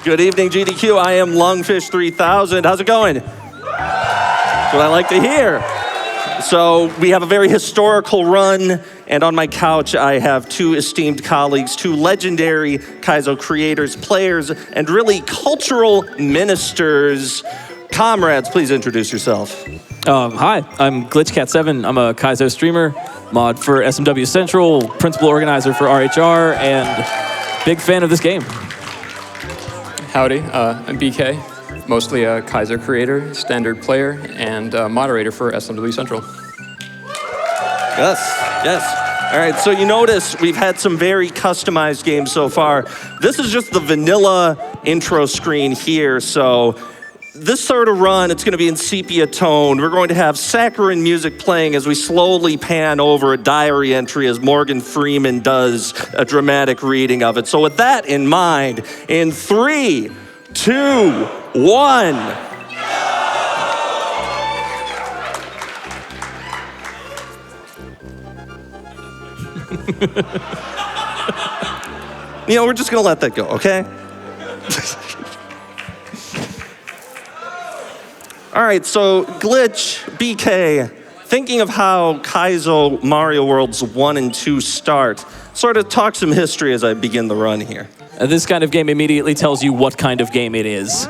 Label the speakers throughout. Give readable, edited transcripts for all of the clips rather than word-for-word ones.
Speaker 1: Good evening, GDQ. I am lungfish3000. How's it going? That's what I like to hear. So we have a very historical run, and on my couch I have two esteemed colleagues, two legendary Kaizo creators, players, and really cultural ministers. Comrades, please introduce yourself.
Speaker 2: Hi, I'm GlitchCat7. I'm a Kaizo streamer, mod for SMW Central, principal organizer for RHR, and big fan of this game.
Speaker 3: Howdy, I'm BeeKaay, mostly a Kaizo creator, standard player, and moderator for SMW Central.
Speaker 1: Yes. All right, so you notice we've had some very customized games so far. This is just the vanilla intro screen here, so this sort of run, it's going to be in sepia tone. We're going to have saccharine music playing as we slowly pan over a diary entry as Morgan Freeman does a dramatic reading of it. So with that in mind, in 3, 2, 1. You know, we're just going to let that go, okay? All right, so Glitch, BeeKaay, thinking of how Kaizo Mario Worlds 1 and 2 start, sort of talk some history as I begin the run here.
Speaker 2: This kind of game immediately tells you what kind of game it is.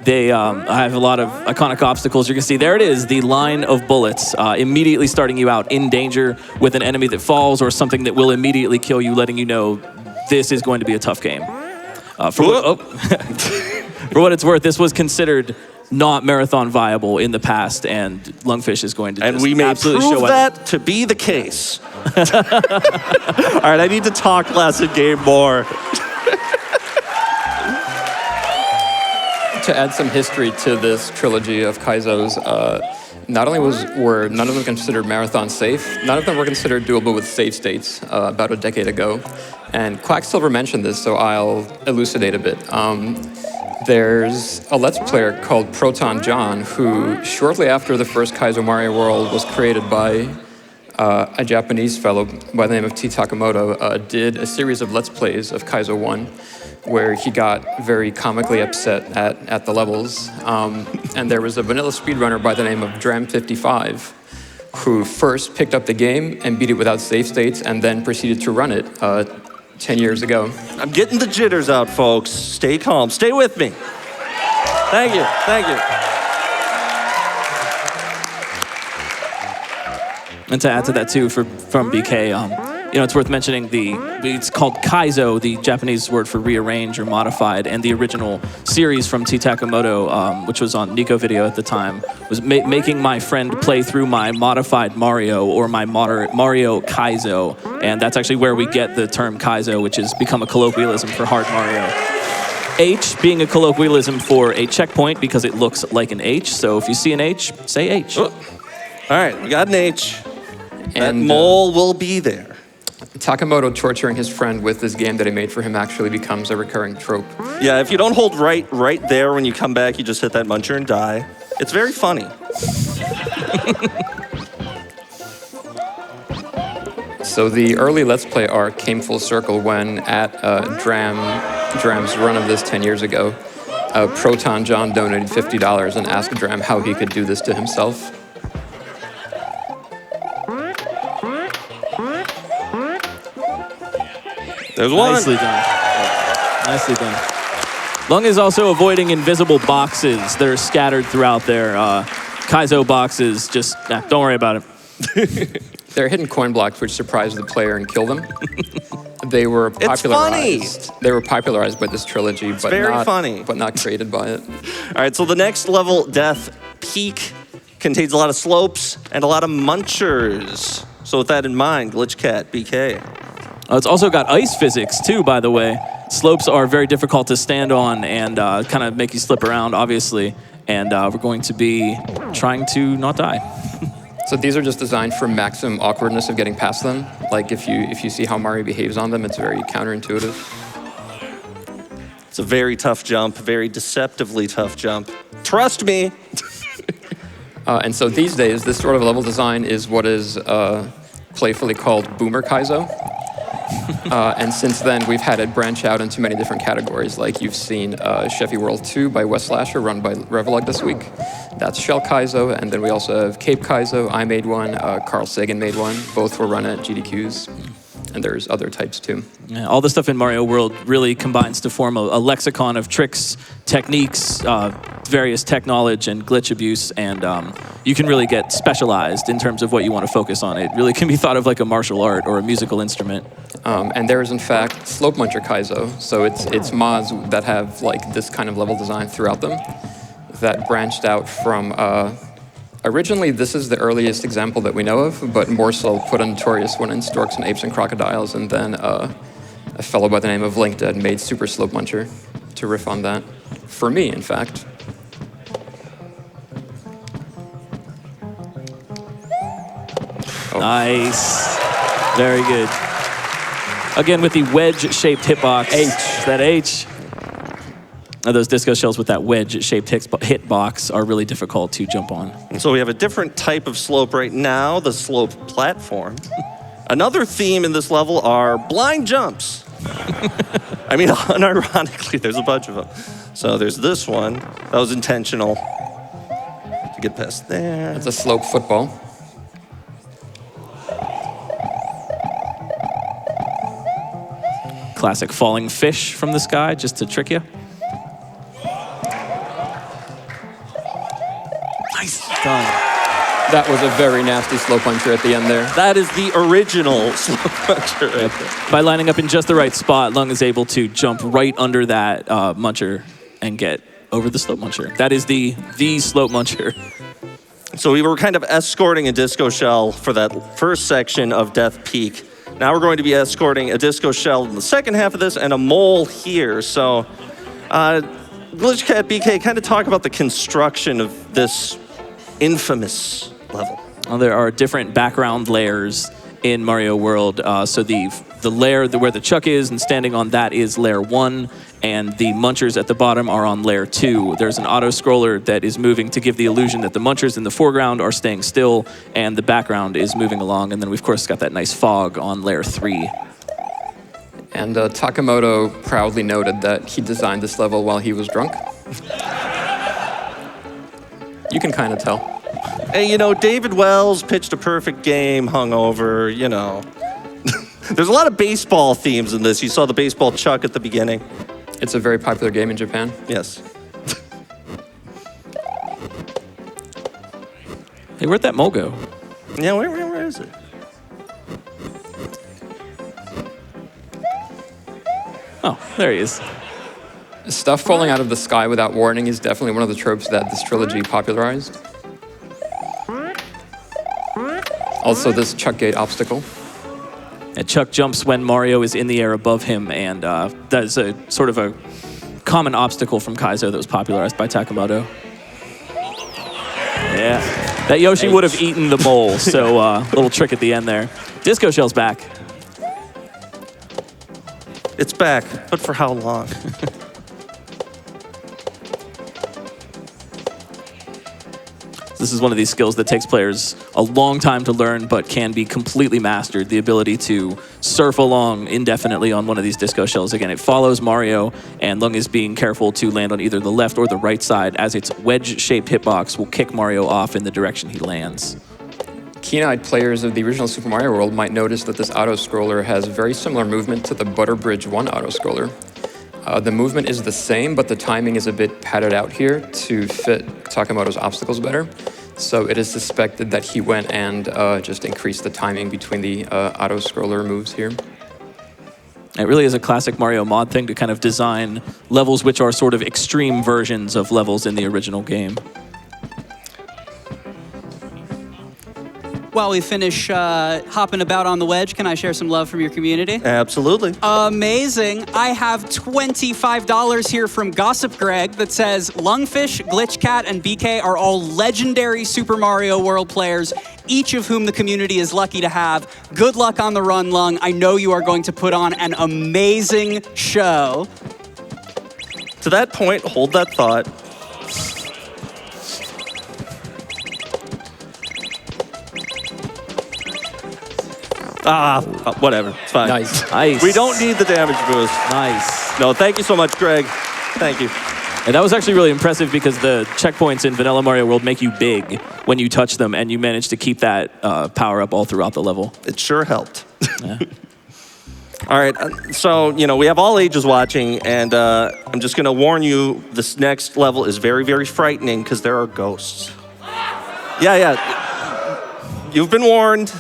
Speaker 2: They have a lot of iconic obstacles. You can see there it is, the line of bullets, immediately starting you out in danger with an enemy that falls or something that will immediately kill you, letting you know this is going to be a tough game. For what it's worth, this was considered not marathon viable in the past, and Lungfish is going to
Speaker 1: and
Speaker 2: just
Speaker 1: we may
Speaker 2: absolutely
Speaker 1: prove
Speaker 2: show
Speaker 1: that to be the case. All right, I need to talk less and game more.
Speaker 3: To add some history to this trilogy of Kaizos, not only were none of them considered marathon safe, none of them were considered doable with save states about a decade ago. And Quacksilver mentioned this, so I'll elucidate a bit. There's a Let's Player called Proton John, who shortly after the first Kaizo Mario World was created by a Japanese fellow by the name of T. Takamoto, did a series of Let's Plays of Kaizo 1, where he got very comically upset at the levels. And there was a vanilla speedrunner by the name of Dram55, who first picked up the game and beat it without save states, and then proceeded to run it 10 years ago.
Speaker 1: I'm getting the jitters out, folks. Stay calm. Stay with me. Thank you. Thank you.
Speaker 2: And to add to that too, from BeeKaay, you know, it's worth mentioning it's called Kaizo, the Japanese word for rearrange or modified, and the original series from T. Takamoto, which was on Nico Video at the time, was making my friend play through my modified Mario or my Mario Kaizo, and that's actually where we get the term Kaizo, which has become a colloquialism for hard Mario. H being a colloquialism for a checkpoint because it looks like an H, so if you see an H, say H.
Speaker 1: Oh. All right, we got an H. That
Speaker 3: And
Speaker 1: mole will be there.
Speaker 3: Takamoto torturing his friend with this game that he made for him actually becomes a recurring trope.
Speaker 1: Yeah, if you don't hold right there when you come back, you just hit that muncher and die. It's very funny.
Speaker 3: So the early Let's Play arc came full circle when at Dram's run of this 10 years ago, Proton John donated $50 and asked Dram how he could do this to himself.
Speaker 1: There's one.
Speaker 2: Nicely done. Nicely done. Lung is also avoiding invisible boxes that are scattered throughout their Kaizo boxes. Just, don't worry about it.
Speaker 3: They're hidden coin blocks which surprise the player and kill them. They were popularized. They were popularized by this trilogy, but not created by it.
Speaker 1: All right, so the next level, Death Peak, contains a lot of slopes and a lot of munchers. So with that in mind, GlitchCat, BeeKaay.
Speaker 2: It's also got ice physics too, by the way. Slopes are very difficult to stand on and kind of make you slip around, obviously. And we're going to be trying to not die.
Speaker 3: So these are just designed for maximum awkwardness of getting past them. Like if you see how Mario behaves on them, it's very counterintuitive.
Speaker 1: It's a very tough jump, very deceptively tough jump. Trust me.
Speaker 3: And so these days, this sort of level design is what is playfully called Boomer Kaizo. And since then, we've had it branch out into many different categories. Like you've seen Chevy World 2 by Wes Lasher, run by Revelog this week. That's Shell Kaizo. And then we also have Cape Kaizo. I made one. Carl Sagan made one. Both were run at GDQs. And there's other types too.
Speaker 2: Yeah, all the stuff in Mario World really combines to form a lexicon of tricks, techniques, various tech knowledge, and glitch abuse, and you can really get specialized in terms of what you want to focus on. It really can be thought of like a martial art or a musical instrument.
Speaker 3: And there is, in fact, Slope Muncher Kaizo. So it's mods that have like this kind of level design throughout them that branched out from... Originally, this is the earliest example that we know of, but Morsel put a notorious one in Storks and Apes and Crocodiles, and then a fellow by the name of Linkdead made Super Slope Muncher to riff on that. For me, in fact.
Speaker 2: Oh. Nice. Very good. Again, with the wedge-shaped hitbox.
Speaker 3: H.
Speaker 2: That H. Those disco shells with that wedge-shaped hitbox are really difficult to jump on.
Speaker 1: So we have a different type of slope right now, the slope platform. Another theme in this level are blind jumps. I mean, unironically, there's a bunch of them. So there's this one. That was intentional to get past there.
Speaker 3: It's a slope football.
Speaker 2: Classic falling fish from the sky, just to trick you. Nice. Done.
Speaker 3: That was a very nasty slope puncher at the end there.
Speaker 1: That is the original slope puncher right there.
Speaker 2: By lining up in just the right spot, Lung is able to jump right under that muncher and get over the slope muncher. That is the slope muncher.
Speaker 1: So we were kind of escorting a disco shell for that first section of Death Peak. Now we're going to be escorting a disco shell in the second half of this and a mole here. So GlitchCat, BeeKaay, kind of talk about the construction of this infamous level.
Speaker 2: Well, there are different background layers in Mario World. So the layer where the chuck is and standing on that is layer 1, and the munchers at the bottom are on layer 2. There's an auto-scroller that is moving to give the illusion that the munchers in the foreground are staying still and the background is moving along. And then we, of course, got that nice fog on layer 3.
Speaker 3: And Takamoto proudly noted that he designed this level while he was drunk. You can kind of tell.
Speaker 1: Hey, you know, David Wells pitched a perfect game, hungover, you know. There's a lot of baseball themes in this. You saw the baseball chuck at the beginning.
Speaker 3: It's a very popular game in Japan.
Speaker 1: Yes.
Speaker 2: Hey, where'd that mole go?
Speaker 1: Yeah, where is it?
Speaker 2: Oh, there he is.
Speaker 3: Stuff falling out of the sky without warning is definitely one of the tropes that this trilogy popularized. Also, this chuck gate obstacle.
Speaker 2: And Chuck jumps when Mario is in the air above him, and that is a sort of a common obstacle from Kaizo that was popularized by Takamoto. Yeah, that Yoshi would have eaten the mole, so little trick at the end there. Disco Shell's back.
Speaker 1: It's back, but for how long?
Speaker 2: This is one of these skills that takes players a long time to learn, but can be completely mastered. The ability to surf along indefinitely on one of these disco shells. Again, it follows Mario, and Lung is being careful to land on either the left or the right side, as its wedge-shaped hitbox will kick Mario off in the direction he lands.
Speaker 3: Keen-eyed players of the original Super Mario World might notice that this auto-scroller has very similar movement to the Butter Bridge 1 auto-scroller. The movement is the same, but the timing is a bit padded out here to fit Takamoto's obstacles better. So it is suspected that he went and just increased the timing between the auto-scroller moves here.
Speaker 2: It really is a classic Mario mod thing to kind of design levels which are sort of extreme versions of levels in the original game.
Speaker 4: While we finish hopping about on the wedge, can I share some love from your community?
Speaker 1: Absolutely.
Speaker 4: Amazing. I have $25 here from Gossip Greg that says, Lungfish, GlitchCat, and BeeKaay are all legendary Super Mario World players, each of whom the community is lucky to have. Good luck on the run, Lung. I know you are going to put on an amazing show.
Speaker 1: To that point, hold that thought. Whatever. It's fine.
Speaker 3: Nice.
Speaker 1: We don't need the damage boost.
Speaker 2: Nice.
Speaker 1: No, thank you so much, Greg. Thank you.
Speaker 2: And that was actually really impressive because the checkpoints in Vanilla Mario World make you big when you touch them, and you managed to keep that power up all throughout the level.
Speaker 1: It sure helped.
Speaker 2: Yeah.
Speaker 1: All right, so, we have all ages watching, and I'm just going to warn you, this next level is very, very frightening because there are ghosts. Yeah. You've been warned.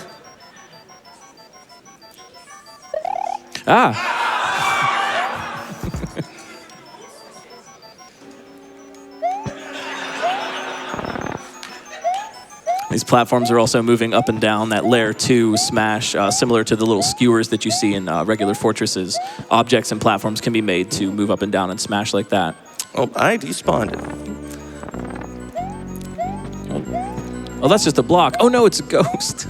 Speaker 2: These platforms are also moving up and down that layer 2 smash, similar to the little skewers that you see in regular fortresses. Objects and platforms can be made to move up and down and smash like that.
Speaker 1: Oh, I despawned it.
Speaker 2: Oh, that's just a block. Oh no, it's a ghost.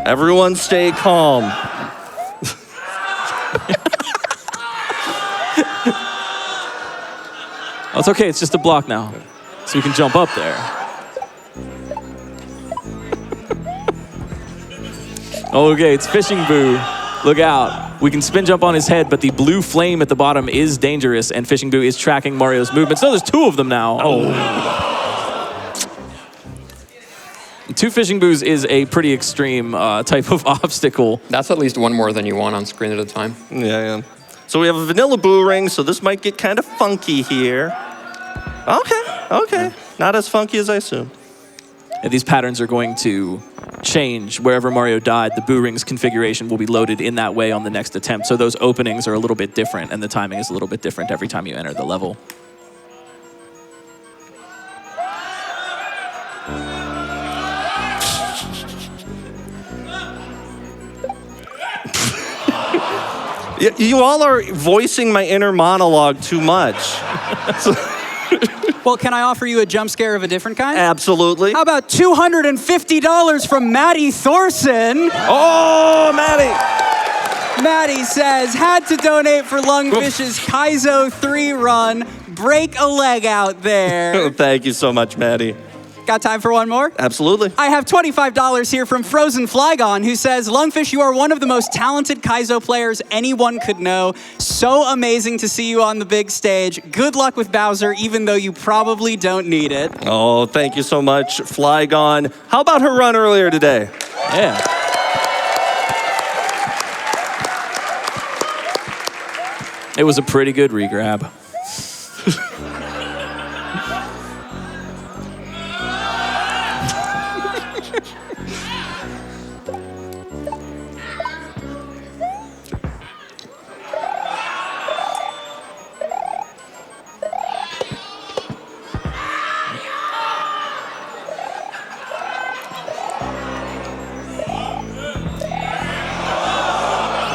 Speaker 1: Everyone stay calm.
Speaker 2: Oh, it's okay, it's just a block now. So we can jump up there. Okay, it's Fishing Boo. Look out. We can spin jump on his head, but the blue flame at the bottom is dangerous, and Fishing Boo is tracking Mario's movements. No, there's 2 of them now. Oh. 2 Fishing Boos is a pretty extreme type of obstacle.
Speaker 3: That's at least one more than you want on screen at a time.
Speaker 1: Yeah. So we have a vanilla boo ring, so this might get kind of funky here. Okay. Not as funky as I assumed.
Speaker 2: And these patterns are going to change. Wherever Mario died, the Boo Ring's configuration will be loaded in that way on the next attempt. So those openings are a little bit different, and the timing is a little bit different every time you enter the level.
Speaker 1: You all are voicing my inner monologue too much.
Speaker 4: Well, can I offer you a jump scare of a different kind?
Speaker 1: Absolutely.
Speaker 4: How about $250 from Maddie Thorson?
Speaker 1: Oh, Maddie.
Speaker 4: Maddie says, had to donate for Lungfish's Kaizo 3 run. Break a leg out there.
Speaker 1: Thank you so much, Maddie.
Speaker 4: Got time for one more?
Speaker 1: Absolutely.
Speaker 4: I have $25 here from Frozen Flygon, who says, Lungfish, you are one of the most talented Kaizo players anyone could know. So amazing to see you on the big stage. Good luck with Bowser, even though you probably don't need it.
Speaker 1: Oh, thank you so much, Flygon. How about her run earlier today?
Speaker 2: Yeah. It was a pretty good regrab.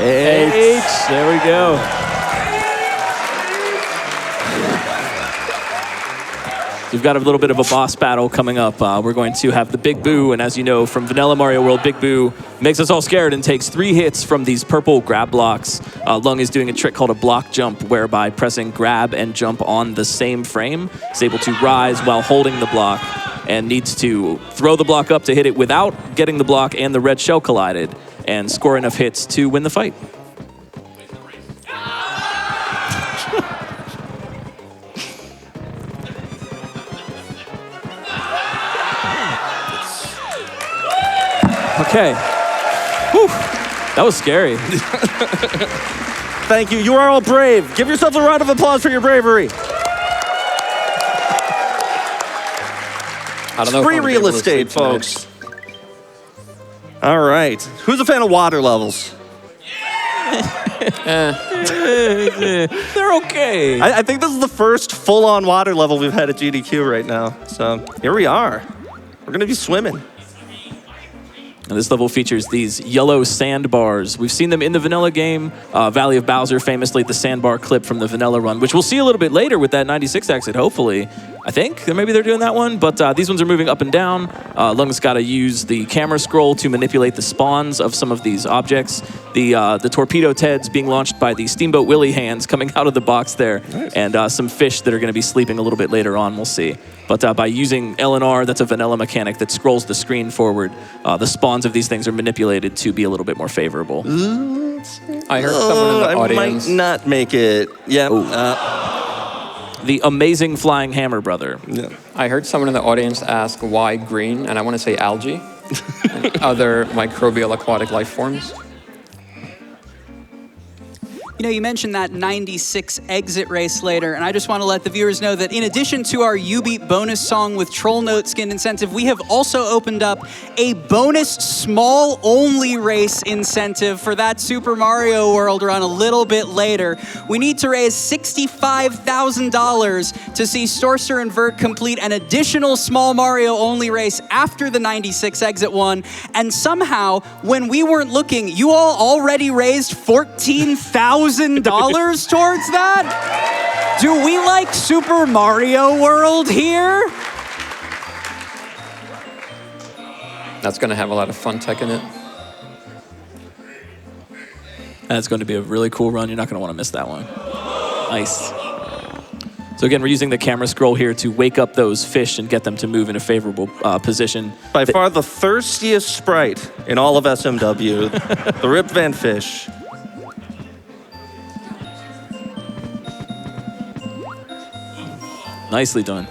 Speaker 2: H. There we go. We've got a little bit of a boss battle coming up. We're going to have the Big Boo, and as you know from Vanilla Mario World, Big Boo makes us all scared and takes 3 hits from these purple grab blocks. Lung is doing a trick called a block jump, whereby pressing grab and jump on the same frame is able to rise while holding the block, and needs to throw the block up to hit it without getting the block and the red shell collided, and score enough hits to win the fight. Okay. Whew. That was scary.
Speaker 1: Thank you. You are all brave. Give yourselves a round of applause for your bravery.
Speaker 3: I don't know.
Speaker 1: Free real estate, folks. All right. Who's a fan of water levels?
Speaker 2: They're okay.
Speaker 1: I think this is the first full-on water level we've had at GDQ right now. So here we are. We're going to be swimming.
Speaker 2: And this level features these yellow sandbars. We've seen them in the vanilla game. Valley of Bowser, famously the sandbar clip from the vanilla run, which we'll see a little bit later with that 96 exit, hopefully. I think maybe they're doing that one, but these ones are moving up and down. Lung's got to use the camera scroll to manipulate the spawns of some of these objects. The torpedo Teds being launched by the Steamboat Willie hands coming out of the box there. Nice. And some fish that are going to be sleeping a little bit later on, we'll see. But by using LNR, that's a vanilla mechanic that scrolls the screen forward. The spawns of these things are manipulated to be a little bit more favorable.
Speaker 3: I heard someone in the
Speaker 1: I
Speaker 3: audience.
Speaker 1: might not make it. Yeah.
Speaker 2: The amazing flying hammer brother.
Speaker 1: Yeah.
Speaker 3: I heard someone in the audience ask why green, and I want to say algae and other microbial aquatic life forms.
Speaker 4: You know, you mentioned that 96 exit race later, and I just want to let the viewers know that in addition to our U-Beat bonus song with Troll Note skin incentive, we have also opened up a bonus small-only race incentive for that Super Mario World run a little bit later. We need to raise $65,000 to see Storster and Vert complete an additional small Mario-only race after the 96 exit one, and somehow, when we weren't looking, you all already raised $14,000 towards that? Do we like Super Mario World here?
Speaker 3: That's going to have a lot of fun tech in it.
Speaker 2: That's going to be a really cool run. You're not going to want to miss that one. Nice. So again, we're using the camera scroll here to wake up those fish and get them to move in a favorable position.
Speaker 1: By far the thirstiest sprite in all of SMW, the Rip Van Fish.
Speaker 2: Nicely done.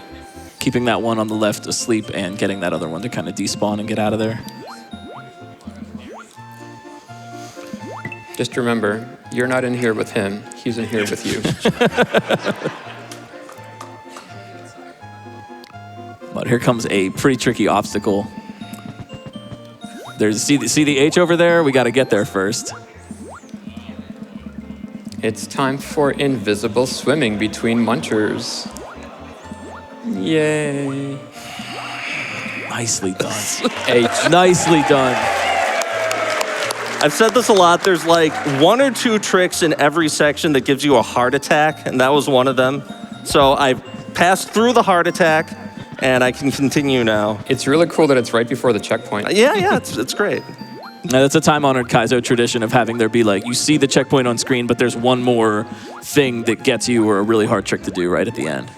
Speaker 2: Keeping that one on the left asleep and getting that other one to kind of despawn and get out of there.
Speaker 3: Just remember, you're not in here with him. He's in here with you.
Speaker 2: But here comes a pretty tricky obstacle. There's see the H over there? We got to get there first.
Speaker 3: It's time for invisible swimming between munchers. Yay.
Speaker 2: Nicely done.
Speaker 3: H.
Speaker 2: Nicely done.
Speaker 1: I've said this a lot. There's like one or two tricks in every section that gives you a heart attack, and that was one of them. So I've passed through the heart attack, and I can continue now.
Speaker 3: It's really cool that it's right before the checkpoint.
Speaker 1: Yeah, it's great.
Speaker 2: Now, that's a time-honored Kaizo tradition of having there be like, you see the checkpoint on screen, but there's one more thing that gets you or a really hard trick to do right at the end.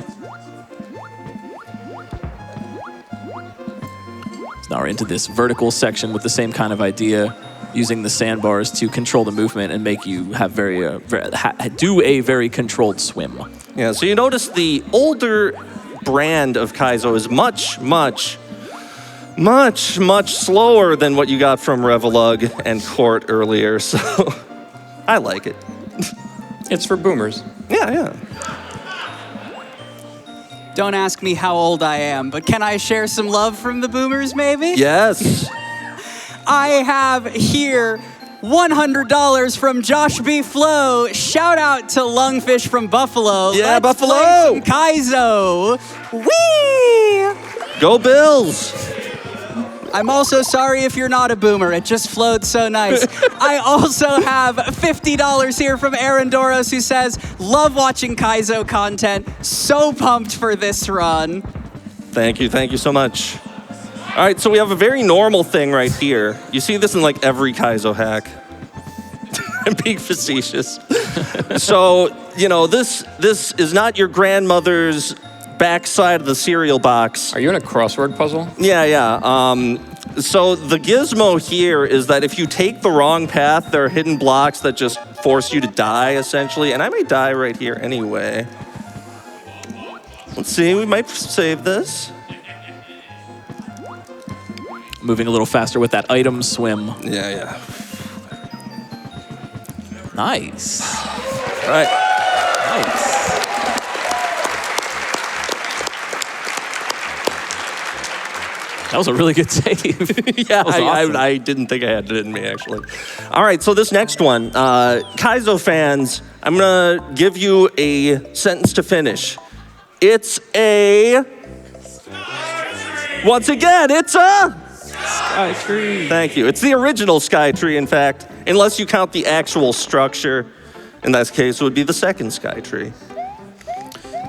Speaker 2: Now we're into this vertical section with the same kind of idea, using the sandbars to control the movement and make you have do a very controlled swim.
Speaker 1: Yeah, so you notice the older brand of Kaizo is much slower than what you got from Revelug and Court earlier, so I like it.
Speaker 3: It's for boomers.
Speaker 1: Yeah.
Speaker 4: Don't ask me how old I am, but can I share some love from the boomers, maybe?
Speaker 1: Yes.
Speaker 4: I have here $100 from Josh B. Flo. Shout out to Lungfish from Buffalo.
Speaker 1: Yeah,
Speaker 4: Let's
Speaker 1: Buffalo!
Speaker 4: play some Kaizo. Whee!
Speaker 1: Go Bills!
Speaker 4: I'm also sorry if you're not a boomer. It just flowed so nice. I also have $50 here from Aaron Doros, who says, love watching Kaizo content. So pumped for this run.
Speaker 1: Thank you so much. All right, so we have a very normal thing right here. You see this in like every Kaizo hack. I'm being facetious. So, you know, this is not your grandmother's backside of the cereal box.
Speaker 3: Are you in a crossword puzzle?
Speaker 1: Yeah. So the gizmo here is that if you take the wrong path, there are hidden blocks that just force you to die, essentially. And I may die right here anyway. Let's see, we might save this.
Speaker 2: Moving a little faster with that item swim.
Speaker 1: Yeah.
Speaker 2: Nice.
Speaker 1: All right.
Speaker 2: Nice. That was a really good save.
Speaker 1: Yeah,
Speaker 2: Awesome.
Speaker 1: I didn't think I had it in me, actually. All right, so this next one, Kaizo fans, I'm going to give you a sentence to finish. It's a... Once again, it's a...
Speaker 2: Sky tree.
Speaker 1: Thank you. It's the original Sky Tree, in fact, unless you count the actual structure. In that case, it would be the second Sky Tree.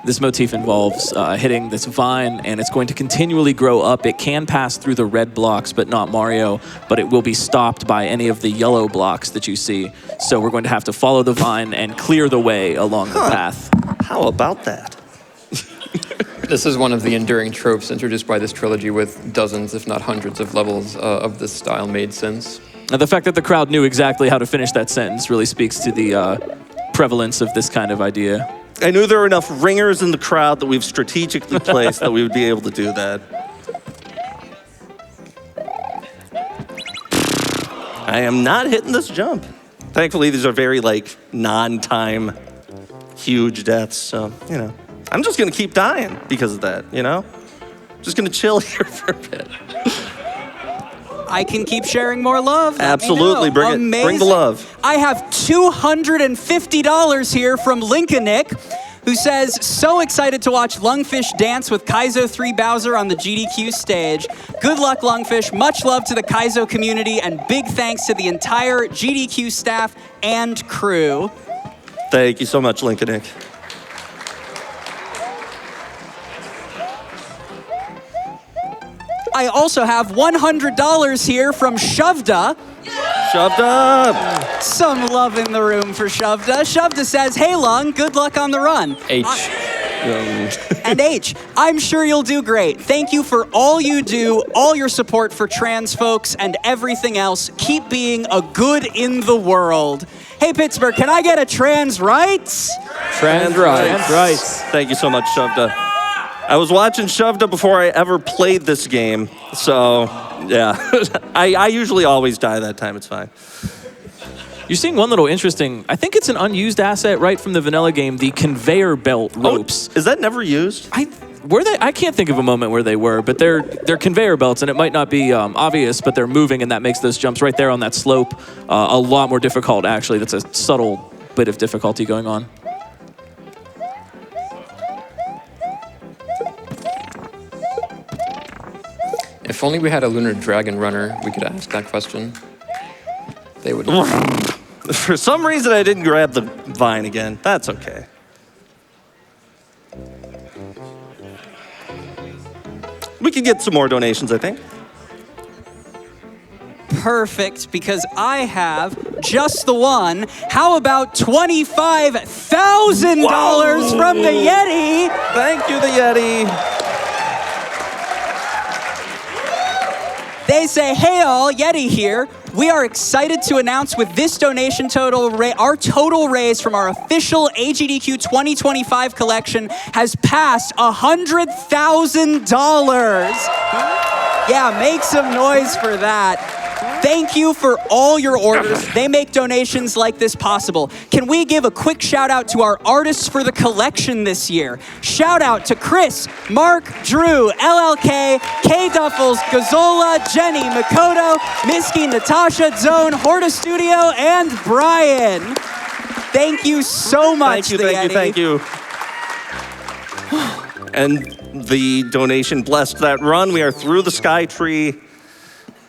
Speaker 2: This motif involves hitting this vine, and it's going to continually grow up. It can pass through the red blocks, but not Mario, but it will be stopped by any of the yellow blocks that you see. So we're going to have to follow the vine and clear the way along the path.
Speaker 1: How about that?
Speaker 3: This is one of the enduring tropes introduced by this trilogy with dozens, if not hundreds, of levels of this style made since.
Speaker 2: And the fact that the crowd knew exactly how to finish that sentence really speaks to the prevalence of this kind of idea.
Speaker 1: I knew there were enough ringers in the crowd that we've strategically placed that we would be able to do that. I am not hitting this jump. Thankfully, these are very, like, non-time huge deaths, so, you know. I'm just gonna keep dying because of that, you know? Just gonna chill here for a bit.
Speaker 4: I can keep sharing more love. Let
Speaker 1: Absolutely,
Speaker 4: me know.
Speaker 1: bring it. Bring the love.
Speaker 4: I have $250 here from Linkanick, who says, so excited to watch Lungfish dance with Kaizo 3 Bowser on the GDQ stage. Good luck, Lungfish. Much love to the Kaizo community, and big thanks to the entire GDQ staff and crew.
Speaker 1: Thank you so much, Linkanick.
Speaker 4: I also have $100 here from Shovda.
Speaker 1: Shoved up.
Speaker 4: Some love in the room for Shovda. Shovda says, hey, Lung, good luck on the run.
Speaker 3: H.
Speaker 4: And H, I'm sure you'll do great. Thank you for all you do, all your support for trans folks, and everything else. Keep being a good in the world. Hey, Pittsburgh, can I get a trans rights?
Speaker 3: Trans rights.
Speaker 1: Thank you so much, Shovda. I was watching Shovda before I ever played this game, so yeah. I usually always die that time, it's fine.
Speaker 2: You're seeing one little interesting, I think it's an unused asset right from the vanilla game, the conveyor belt ropes.
Speaker 1: Oh, is that never used?
Speaker 2: I can't think of a moment where they were, but they're conveyor belts, and it might not be obvious, but they're moving, and that makes those jumps right there on that slope a lot more difficult, actually. That's a subtle bit of difficulty going on.
Speaker 3: If only we had a lunar dragon runner, we could ask that question. They would.
Speaker 1: For some reason, I didn't grab the vine again. That's okay. We could get some more donations, I think.
Speaker 4: Perfect, because I have just the one. How about $25,000 from the Yeti?
Speaker 1: Thank you, the Yeti.
Speaker 4: They say, hey all, Yeti here. We are excited to announce with this donation total, our total raise from our official AGDQ 2025 collection has passed $100,000. Yeah, make some noise for that. Thank you for all your orders. They make donations like this possible. Can we give a quick shout out to our artists for the collection this year? Shout out to Chris, Mark, Drew, LLK, K Duffels, Gazola, Jenny, Makoto, Miski, Natasha, Zone, Horta Studio, and Brian. Thank you so much,
Speaker 1: Thank you. And the donation blessed that run. We are through the sky tree.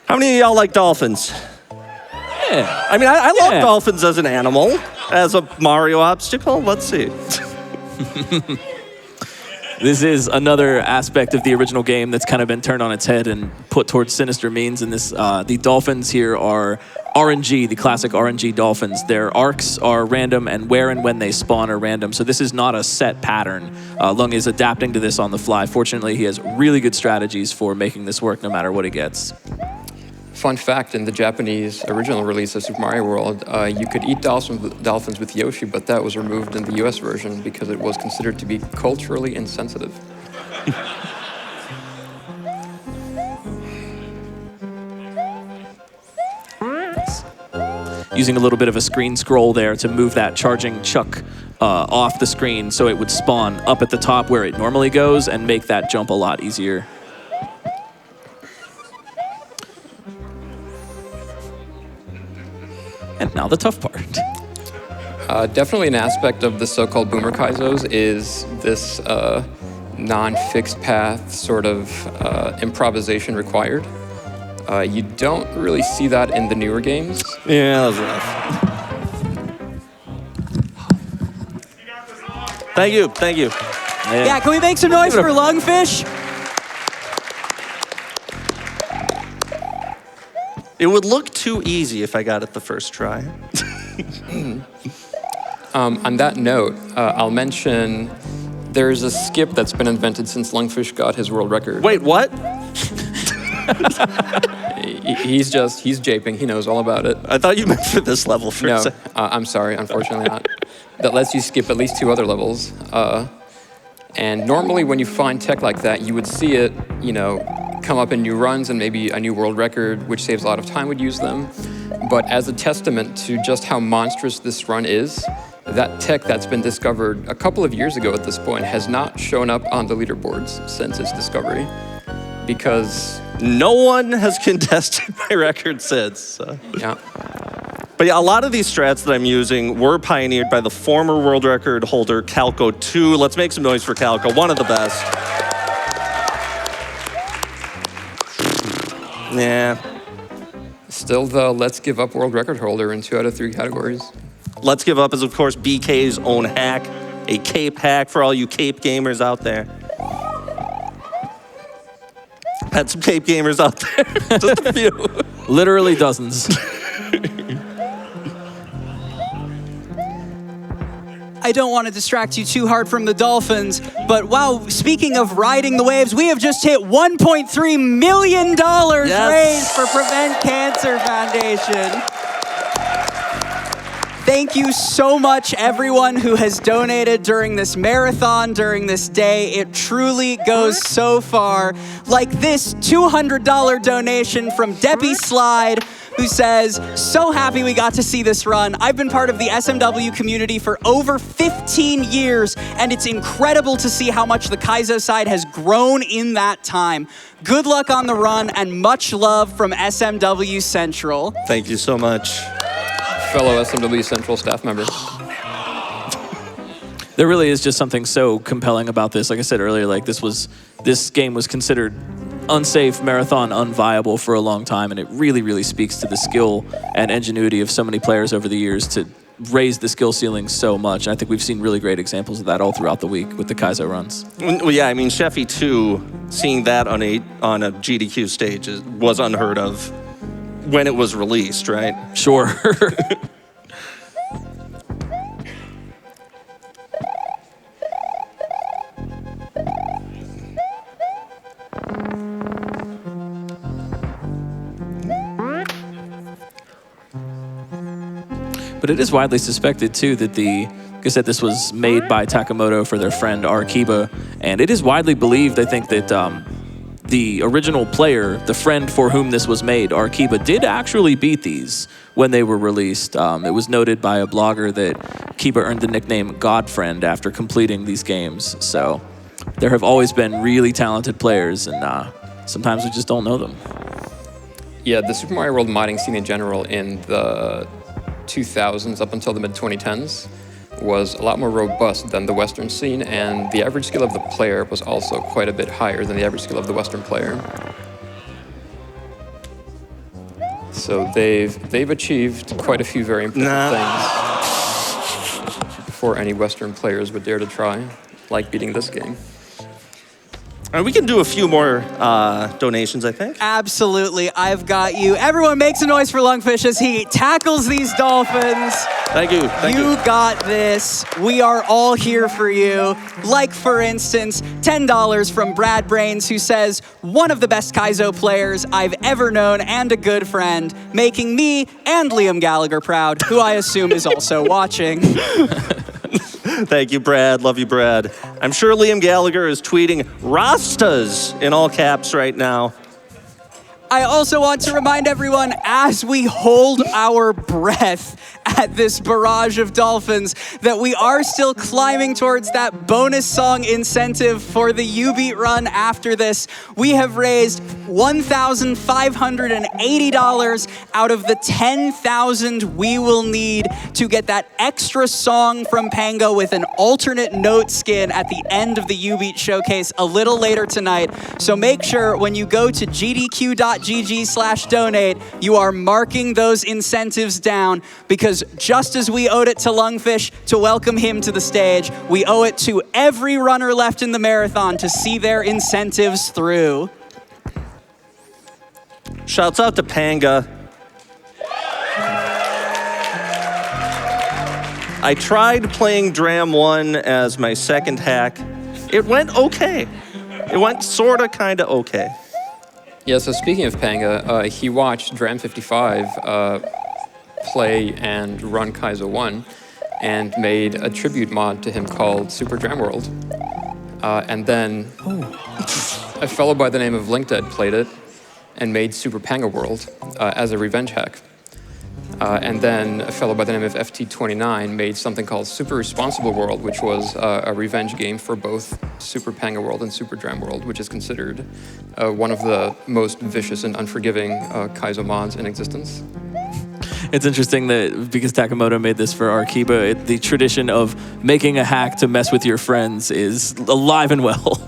Speaker 1: How many of y'all like dolphins?
Speaker 2: Yeah.
Speaker 1: I mean, I love dolphins as an animal, as a Mario obstacle. Let's see.
Speaker 2: This is another aspect of the original game that's kind of been turned on its head and put towards sinister means. And this, the dolphins here are RNG, the classic RNG dolphins. Their arcs are random, and where and when they spawn are random. So this is not a set pattern. Lung is adapting to this on the fly. Fortunately, he has really good strategies for making this work no matter what he gets.
Speaker 3: Fun fact, in the Japanese original release of Super Mario World, you could eat dolphins with Yoshi, but that was removed in the US version because it was considered to be culturally insensitive.
Speaker 2: Using a little bit of a screen scroll there to move that charging chuck off the screen so it would spawn up at the top where it normally goes and make that jump a lot easier. And now the tough part.
Speaker 3: Definitely an aspect of the so-called boomer Kaizos is this non-fixed path sort of improvisation required. You don't really see that in the newer games.
Speaker 1: Yeah, that was rough. Thank you.
Speaker 4: Yeah, can we make some noise for Lungfish?
Speaker 1: It would look too easy if I got it the first try.
Speaker 3: On that note, I'll mention There's a skip that's been invented since Lungfish got his world record.
Speaker 1: Wait, what?
Speaker 3: He's japing. He knows all about it.
Speaker 1: I thought you meant for this level for a
Speaker 3: No,
Speaker 1: second.
Speaker 3: I'm sorry, unfortunately not. That lets you skip at least 2 other levels. And normally when you find tech like that, you would see it, come up in new runs and maybe a new world record, which saves a lot of time, would use them. But as a testament to just how monstrous this run is, that tech that's been discovered a couple of years ago at this point has not shown up on the leaderboards since its discovery, because
Speaker 1: no one has contested my record since. So.
Speaker 3: Yeah.
Speaker 1: But yeah, a lot of these strats that I'm using were pioneered by the former world record holder, Calco2. Let's make some noise for Calco, one of the best. Yeah.
Speaker 3: Still the Let's Give Up world record holder in 2 out of 3 categories.
Speaker 1: Let's Give Up is, of course, BeeKaay's own hack, a cape hack for all you cape gamers out there. Had some cape gamers out there, just a few.
Speaker 2: Literally dozens.
Speaker 4: I don't want to distract you too hard from the Dolphins, but wow, speaking of riding the waves, we have just hit $1.3 million raised for Prevent Cancer Foundation. Thank you so much, everyone who has donated during this marathon, during this day. It truly goes so far. Like this $200 donation from Debbie Slide, who says, so happy we got to see this run. I've been part of the SMW community for over 15 years, and it's incredible to see how much the Kaizo side has grown in that time. Good luck on the run, and much love from SMW Central.
Speaker 1: Thank you so much.
Speaker 3: Fellow SMW Central staff member.
Speaker 2: There really is just something so compelling about this. Like I said earlier, like this game was considered unsafe, marathon unviable for a long time, and it really, really speaks to the skill and ingenuity of so many players over the years to raise the skill ceiling so much. And I think we've seen really great examples of that all throughout the week with the Kaizo runs.
Speaker 1: Well, yeah, I mean, Sheffy 2, seeing that on a GDQ stage was unheard of when it was released, right?
Speaker 2: Sure. But it is widely suspected, too, that like I said, this was made by Takamoto for their friend Arkiba, and it is widely believed, I think, that the original player, the friend for whom this was made, Arkiba, did actually beat these when they were released. It was noted by a blogger that Kiba earned the nickname Godfriend after completing these games. So there have always been really talented players, and sometimes we just don't know them.
Speaker 3: Yeah, the Super Mario World modding scene in general in the 2000s up until the mid-2010s was a lot more robust than the Western scene, and the average skill of the player was also quite a bit higher than the average skill of the Western player. So they've achieved quite a few very impressive things before any Western players would dare to try, like beating this game.
Speaker 1: And we can do a few more donations, I think.
Speaker 4: Absolutely, I've got you. Everyone make some noise for Lungfish as he tackles these dolphins.
Speaker 1: Thank you. Thank you.
Speaker 4: You got this. We are all here for you. Like, for instance, $10 from Brad Brains, who says, one of the best Kaizo players I've ever known and a good friend, making me and Liam Gallagher proud, who I assume is also watching.
Speaker 1: Thank you, Brad. Love you, Brad. I'm sure Liam Gallagher is tweeting Rastas in all caps right now.
Speaker 4: I also want to remind everyone, as we hold our breath at this barrage of dolphins, that we are still climbing towards that bonus song incentive for the U-Beat run after this. We have raised $1,580 out of the $10,000 we will need to get that extra song from Pango with an alternate note skin at the end of the U-Beat showcase a little later tonight. So make sure when you go to gdq.gg/donate, you are marking those incentives down, because just as we owed it to Lungfish to welcome him to the stage, we owe it to every runner left in the marathon to see their incentives through.
Speaker 1: Shouts out to Panga. I tried playing Dram 1 as my second hack, it went okay. It went sorta, kinda okay.
Speaker 3: Yeah, so speaking of Panga, he watched Dram55 play and run Kaizo 1 and made a tribute mod to him called Super Dram World. And then a fellow by the name of LinkDead played it and made Super Panga World as a revenge hack. And then a fellow by the name of FT29 made something called Super Responsible World, which was a revenge game for both Super Panga World and Super Dram World, which is considered one of the most vicious and unforgiving Kaizo mods in existence.
Speaker 2: It's interesting that because Takamoto made this for Arkiba, the tradition of making a hack to mess with your friends is alive and well.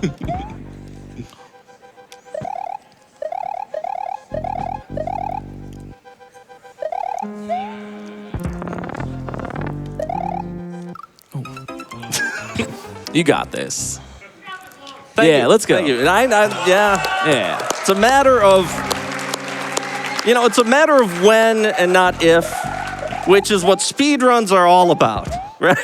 Speaker 2: You got this.
Speaker 1: Thank you.
Speaker 2: Let's go.
Speaker 1: Thank you. And
Speaker 2: Yeah.
Speaker 1: it's a matter of, it's a matter of when and not if, which is what speedruns are all about, right?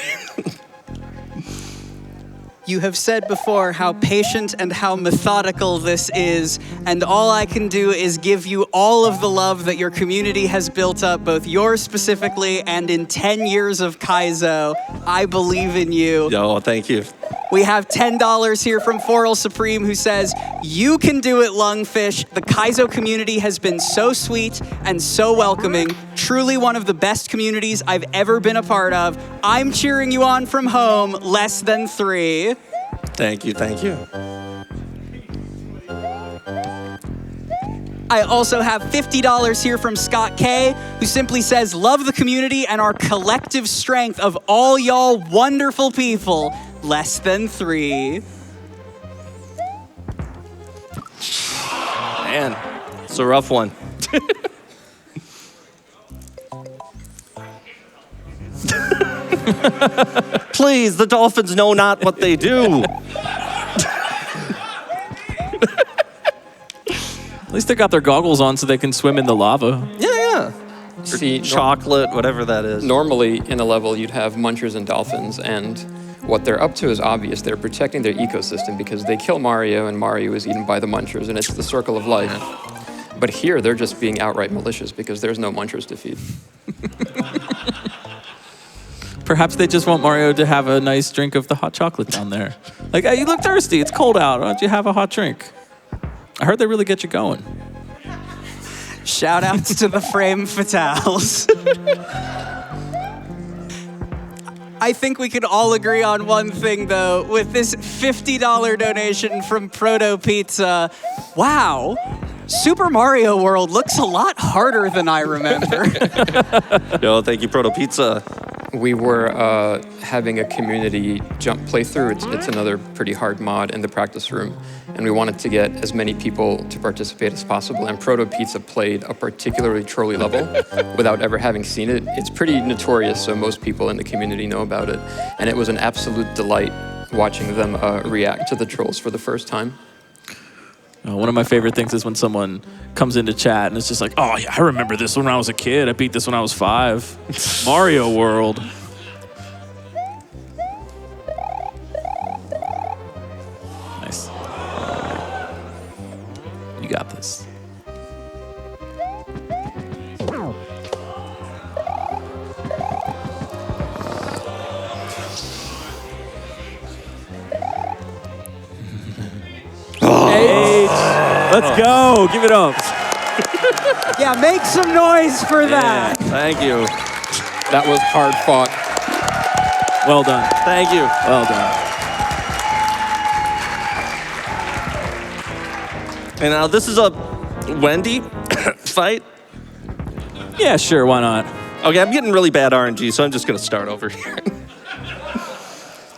Speaker 4: You have said before how patient and how methodical this is, and all I can do is give you all of the love that your community has built up, both yours specifically and in 10 years of Kaizo. I believe in you.
Speaker 1: Yo, thank you.
Speaker 4: We have $10 here from Foral Supreme who says, you can do it, Lungfish. The Kaizo community has been so sweet and so welcoming. Truly one of the best communities I've ever been a part of. I'm cheering you on from home, less than 3.
Speaker 1: Thank you, thank you.
Speaker 4: I also have $50 here from Scott K, who simply says, love the community and our collective strength of all y'all wonderful people. Less than 3.
Speaker 1: Man, it's a rough one. Please, the dolphins know not what they do.
Speaker 2: At least they got their goggles on so they can swim in the lava.
Speaker 1: Yeah.
Speaker 3: See,
Speaker 1: Chocolate, whatever that is.
Speaker 3: normally in a level you'd have munchers and dolphins, and what they're up to is obvious. They're protecting their ecosystem because they kill Mario and Mario is eaten by the munchers, and it's the circle of life. But here they're just being outright malicious because there's no munchers to feed.
Speaker 2: Perhaps they just want Mario to have a nice drink of the hot chocolate down there. Like, hey, you look thirsty. It's cold out. Why don't you have a hot drink? I heard they really get you going.
Speaker 4: Shout outs to the Frame Fatales. I think we can all agree on one thing, though, with this $50 donation from Proto Pizza. Wow, Super Mario World looks a lot harder than I remember.
Speaker 1: Yo, thank you, Proto Pizza.
Speaker 3: We were having a community jump playthrough. It's another pretty hard mod in the practice room. And we wanted to get as many people to participate as possible. And Proto Pizza played a particularly trolly level without ever having seen it. It's pretty notorious, so most people in the community know about it. And it was an absolute delight watching them react to the trolls for the first time.
Speaker 2: One of my favorite things is when someone comes into chat and it's just like, oh, yeah, I remember this when I was a kid. I beat this when I was 5. Mario World. Nice. You got this. Let's go. Give it up.
Speaker 4: Yeah, make some noise for that.
Speaker 1: Thank you.
Speaker 3: That was hard fought.
Speaker 2: Well done.
Speaker 1: Thank you.
Speaker 2: Well done.
Speaker 1: And now this is a Wendy fight.
Speaker 2: Yeah, sure. Why not?
Speaker 1: Okay, I'm getting really bad RNG, so I'm just going to start over here.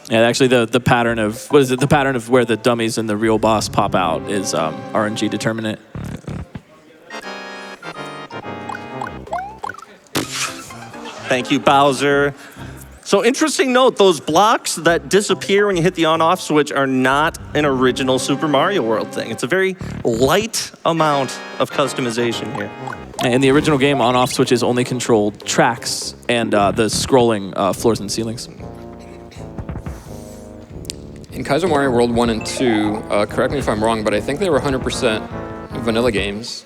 Speaker 2: Yeah, actually, the pattern of the pattern of where the dummies and the real boss pop out is RNG determinate.
Speaker 1: Thank you, Bowser. So interesting note, those blocks that disappear when you hit the on-off switch are not an original Super Mario World thing. It's a very light amount of customization here.
Speaker 2: In the original game, on-off switches only controlled tracks and the scrolling floors and ceilings.
Speaker 3: in Kaizo Mario World 1 and 2, correct me if I'm wrong, but I think they were 100% vanilla games.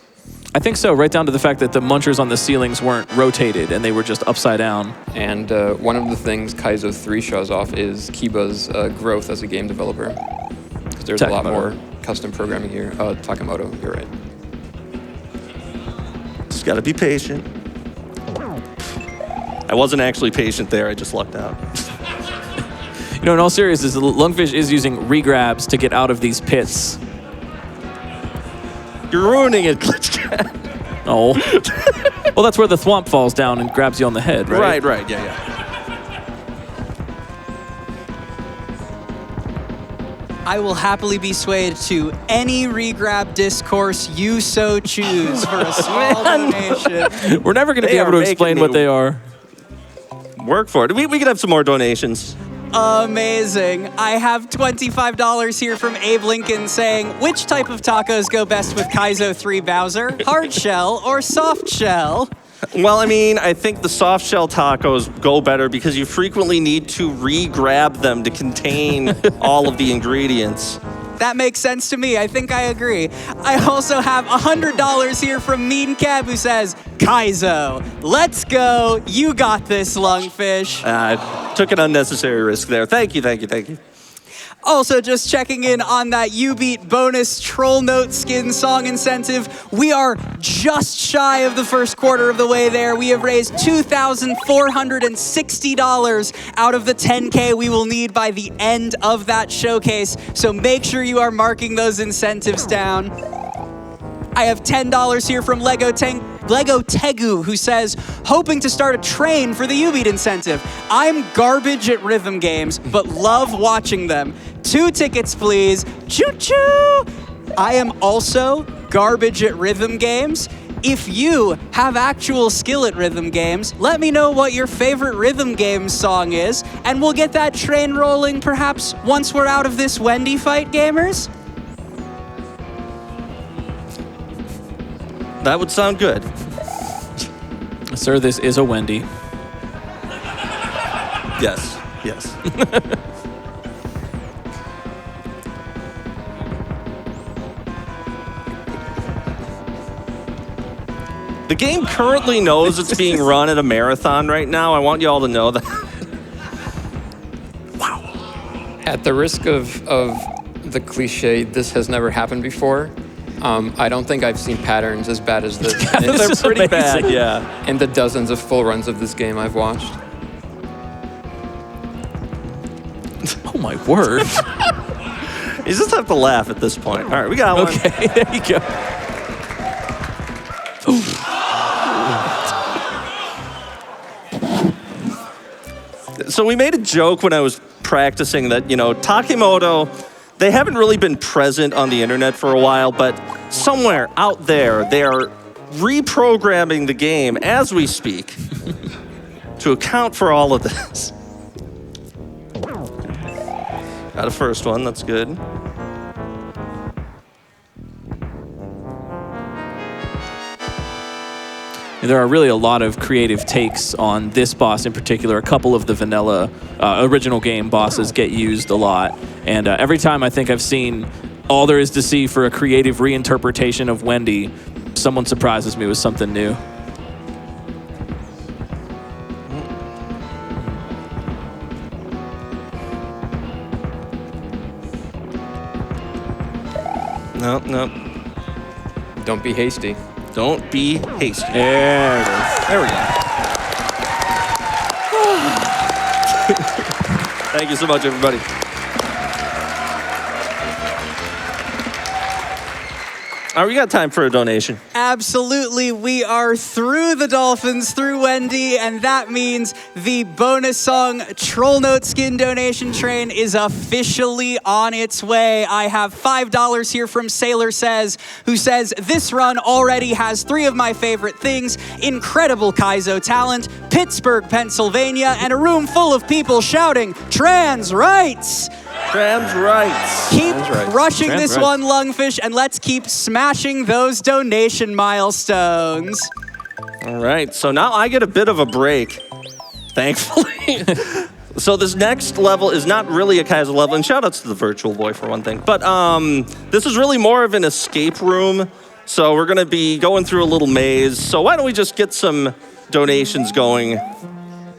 Speaker 2: I think so, right down to the fact that the munchers on the ceilings weren't rotated and they were just upside down.
Speaker 3: And one of the things Kaizo 3 shows off is Kiba's growth as a game developer. Because there's a lot more custom programming here. Takamoto, you're right.
Speaker 1: Just gotta be patient. I wasn't actually patient there, I just lucked out.
Speaker 2: You know, in all seriousness, the lungfish is using regrabs to get out of these pits.
Speaker 1: You're ruining it, GlitchCat.
Speaker 2: Oh. Well, that's where the thwomp falls down and grabs you on the head, right?
Speaker 1: Right, yeah.
Speaker 4: I will happily be swayed to any regrab discourse you so choose for a small donation.
Speaker 2: We're never going to be able to explain what they are.
Speaker 1: Work for it. We could have some more donations.
Speaker 4: Amazing. I have $25 here from Abe Lincoln saying, which type of tacos go best with Kaizo 3 Bowser? Hard shell or soft shell?
Speaker 1: Well, I mean, I think the soft shell tacos go better because you frequently need to re-grab them to contain all of the ingredients.
Speaker 4: That makes sense to me. I think I agree. I also have $100 here from Mean Cab who says, Kaizo, let's go. You got this, lungfish.
Speaker 1: Took an unnecessary risk there. Thank you.
Speaker 4: Also, just checking in on that U-Beat bonus Troll Note skin song incentive. We are just shy of the first quarter of the way there. We have raised $2,460 out of the $10K we will need by the end of that showcase. So make sure you are marking those incentives down. I have $10 here from Lego Tegu, who says, hoping to start a train for the U-Beat incentive. I'm garbage at rhythm games, but love watching them. 2 tickets, please. Choo-choo! I am also garbage at rhythm games. If you have actual skill at rhythm games, let me know what your favorite rhythm games song is, and we'll get that train rolling perhaps once we're out of this Wendy fight, gamers.
Speaker 1: That would sound good.
Speaker 2: Sir, this is a Wendy.
Speaker 1: Yes. The game currently knows it's being run at a marathon right now. I want you all to know that. Wow.
Speaker 3: At the risk of the cliche, this has never happened before, I don't think I've seen patterns as bad as this.
Speaker 1: They're pretty bad, yeah.
Speaker 3: In the dozens of full runs of this game I've watched.
Speaker 2: Oh my word.
Speaker 1: You just have to laugh at this point. All right, we got one.
Speaker 2: Okay, there you go.
Speaker 1: So we made a joke when I was practicing that, Takemoto, they haven't really been present on the internet for a while, but somewhere out there, they are reprogramming the game as we speak to account for all of this. Got a first one, that's good.
Speaker 2: There are really a lot of creative takes on this boss in particular. A couple of the vanilla original game bosses get used a lot. And every time I think I've seen all there is to see for a creative reinterpretation of Wendy, someone surprises me with something new.
Speaker 1: Nope.
Speaker 3: Don't be hasty.
Speaker 1: Don't be hasty.
Speaker 2: There it is.
Speaker 1: There we go. Thank you so much, everybody. All right, we got time for a donation.
Speaker 4: Absolutely. We are through the Dolphins, through Wendy, and that means the bonus song Troll Note Skin donation train is officially on its way. I have $5 here from Sailor Says, who says, this run already has 3 of my favorite things: incredible Kaizo talent, Pittsburgh, Pennsylvania, and a room full of people shouting, trans rights!
Speaker 1: Trans rights.
Speaker 4: Keep crushing this one, Lungfish, and let's keep smashing those donation milestones.
Speaker 1: All right, so now I get a bit of a break, thankfully. So this next level is not really a Kaizo level, and shout-outs to the Virtual Boy for one thing. But this is really more of an escape room. So we're going to be going through a little maze. So why don't we just get some donations going,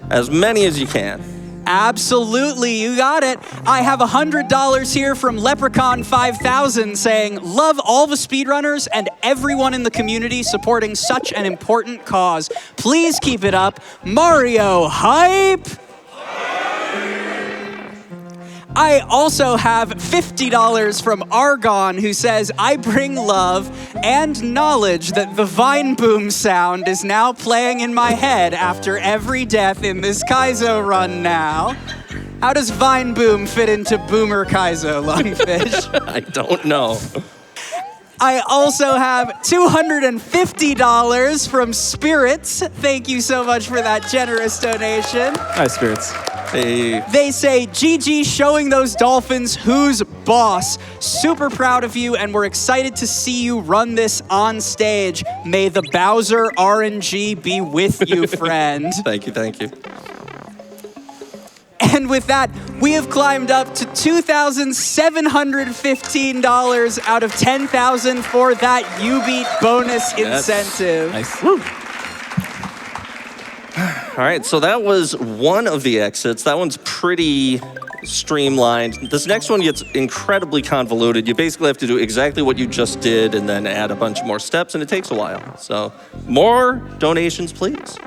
Speaker 1: as many as you can.
Speaker 4: Absolutely, you got it. I have $100 here from Leprechaun5000 saying, love all the speedrunners and everyone in the community supporting such an important cause. Please keep it up. Mario hype! I also have $50 from Argon, who says, I bring love and knowledge that the Vine Boom sound is now playing in my head after every death in this Kaizo run now. How does Vine Boom fit into Boomer Kaizo, Lungfish?
Speaker 1: I don't know.
Speaker 4: I also have $250 from Spirits. Thank you so much for that generous donation.
Speaker 2: Hi, Spirits.
Speaker 1: Hey.
Speaker 4: They say, GG showing those dolphins who's boss. Super proud of you, and we're excited to see you run this on stage. May the Bowser RNG be with you, friend.
Speaker 1: Thank you, thank you.
Speaker 4: And with that, we have climbed up to $2,715 out of $10,000 for that U-Beat bonus incentive.
Speaker 2: Nice.
Speaker 1: Woo. All right, so that was one of the exits. That one's pretty streamlined. This next one gets incredibly convoluted. You basically have to do exactly what you just did and then add a bunch more steps, and it takes a while. So more donations, please.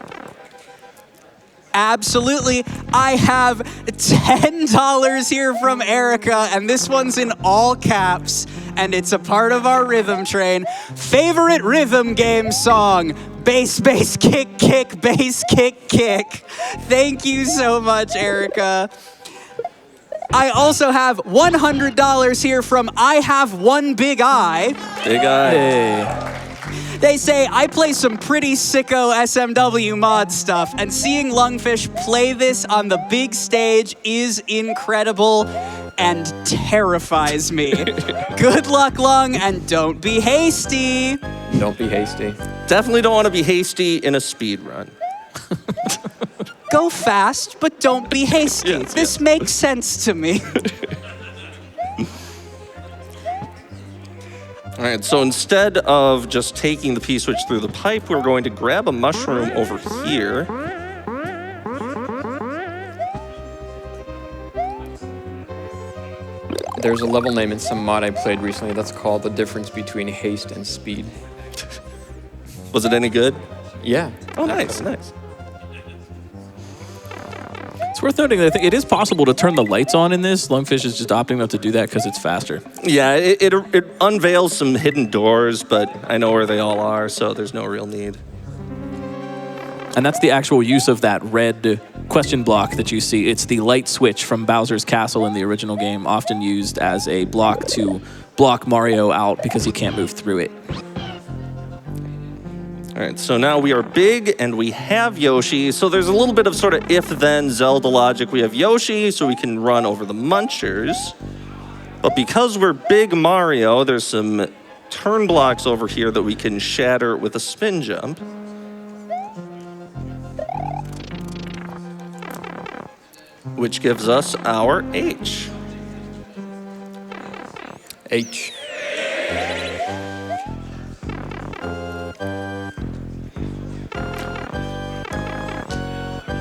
Speaker 4: Absolutely. I have $10 here from Erica, and this one's in all caps, and it's a part of our rhythm train. Favorite rhythm game song. Bass, bass, kick, kick, bass, kick, kick. Thank you so much, Erica. I also have $100 here from I Have One Big Eye.
Speaker 1: Big Eye.
Speaker 2: Hey.
Speaker 4: They say, I play some pretty sicko SMW mod stuff, and seeing Lungfish play this on the big stage is incredible and terrifies me. Good luck, Lung, and don't be hasty.
Speaker 3: Don't be hasty.
Speaker 1: Definitely don't want to be hasty in a speed run.
Speaker 4: Go fast, but don't be hasty.
Speaker 1: Yes,
Speaker 4: this makes sense to me.
Speaker 1: All right, so instead of just taking the P-switch through the pipe, we're going to grab a mushroom over here.
Speaker 3: There's a level name in some mod I played recently that's called The Difference Between Haste and Speed.
Speaker 1: Was it any good?
Speaker 3: Yeah.
Speaker 1: Oh, nice, nice.
Speaker 2: It's worth noting that I think it is possible to turn the lights on in this. Lungfish is just opting not to do that because it's faster.
Speaker 1: Yeah, it unveils some hidden doors, but I know where they all are, so there's no real need.
Speaker 2: And that's the actual use of that red question block that you see. It's the light switch from Bowser's Castle in the original game, often used as a block to block Mario out because he can't move through it.
Speaker 1: All right, so now we are big and we have Yoshi. So there's a little bit of sort of if-then Zelda logic. We have Yoshi, so we can run over the munchers. But because we're big Mario, there's some turn blocks over here that we can shatter with a spin jump. Which gives us our H.
Speaker 3: H.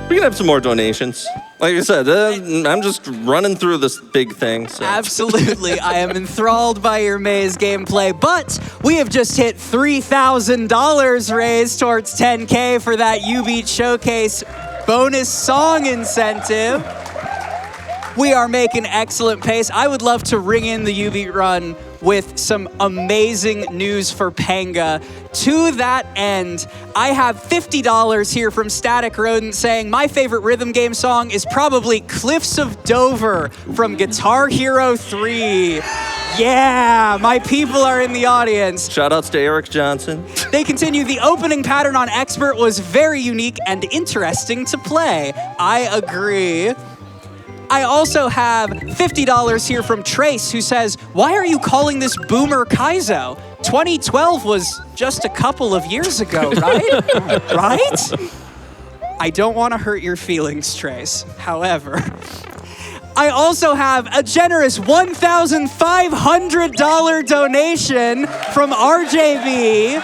Speaker 1: We can have some more donations. Like I said, I'm just running through this big thing. So.
Speaker 4: Absolutely. I am enthralled by your maze gameplay, but we have just hit $3,000 raised towards 10K for that U-Beat Showcase bonus song incentive. We are making excellent pace. I would love to ring in the U-Beat run with some amazing news for Panga. To that end, I have $50 here from Static Rodent saying, my favorite rhythm game song is probably Cliffs of Dover from Guitar Hero 3. Yeah, my people are in the audience.
Speaker 1: Shoutouts to Eric Johnson.
Speaker 4: They continue, the opening pattern on Expert was very unique and interesting to play. I agree. I also have $50 here from Trace, who says, why are you calling this Boomer Kaizo? 2012 was just a couple of years ago, right? Right? I don't want to hurt your feelings, Trace. However, I also have a generous $1,500 donation from RJB.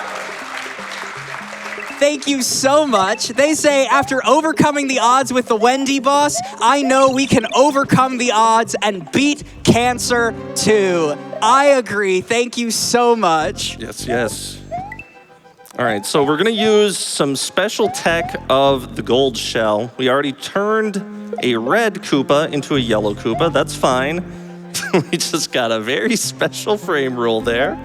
Speaker 4: Thank you so much. They say, after overcoming the odds with the Wendy boss, I know we can overcome the odds and beat cancer too. I agree. Thank you so much.
Speaker 1: Yes, yes. All right, so we're gonna use some special tech of the gold shell. We already turned a red Koopa into a yellow Koopa. That's fine. We just got a very special frame rule there.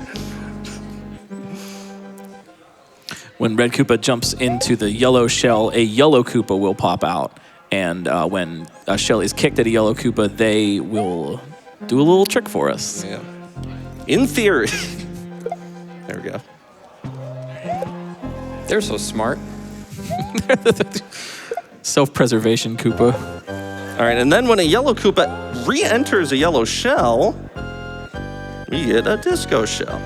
Speaker 2: When red Koopa jumps into the yellow shell, a yellow Koopa will pop out. And when a shell is kicked at a yellow Koopa, they will do a little trick for us.
Speaker 1: Yeah. In theory. There we go.
Speaker 3: They're so smart.
Speaker 2: Self-preservation Koopa.
Speaker 1: All right, and then when a yellow Koopa re-enters a yellow shell, we get a disco shell.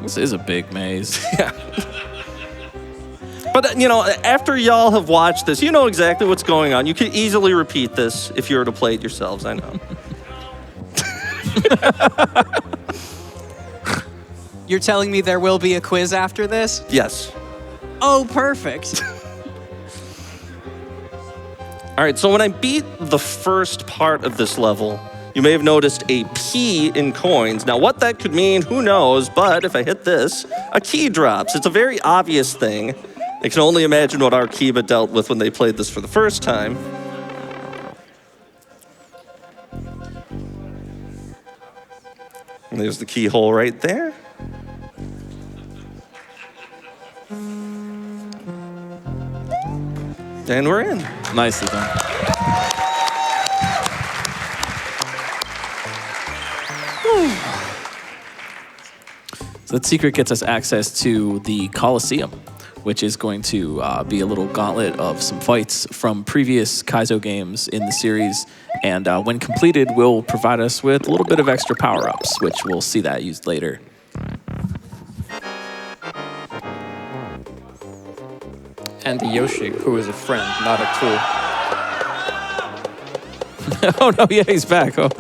Speaker 2: This is a big maze.
Speaker 1: Yeah. But, you know, after y'all have watched this, you know exactly what's going on. You could easily repeat this if you were to play it yourselves, I know.
Speaker 4: You're telling me there will be a quiz after this?
Speaker 1: Yes.
Speaker 4: Oh, perfect.
Speaker 1: All right, so when I beat the first part of this level, you may have noticed a P in coins. Now, what that could mean, who knows, but if I hit this, a key drops. It's a very obvious thing. I can only imagine what our Kiba dealt with when they played this for the first time. And there's the keyhole right there. And we're in.
Speaker 2: Nicely done. So that secret gets us access to the Coliseum, which is going to be a little gauntlet of some fights from previous Kaizo games in the series. And when completed, will provide us with a little bit of extra power-ups, which we'll see that used later.
Speaker 3: And the Yoshi, who is a friend, not a tool.
Speaker 2: Oh, no, yeah, he's back. Oh.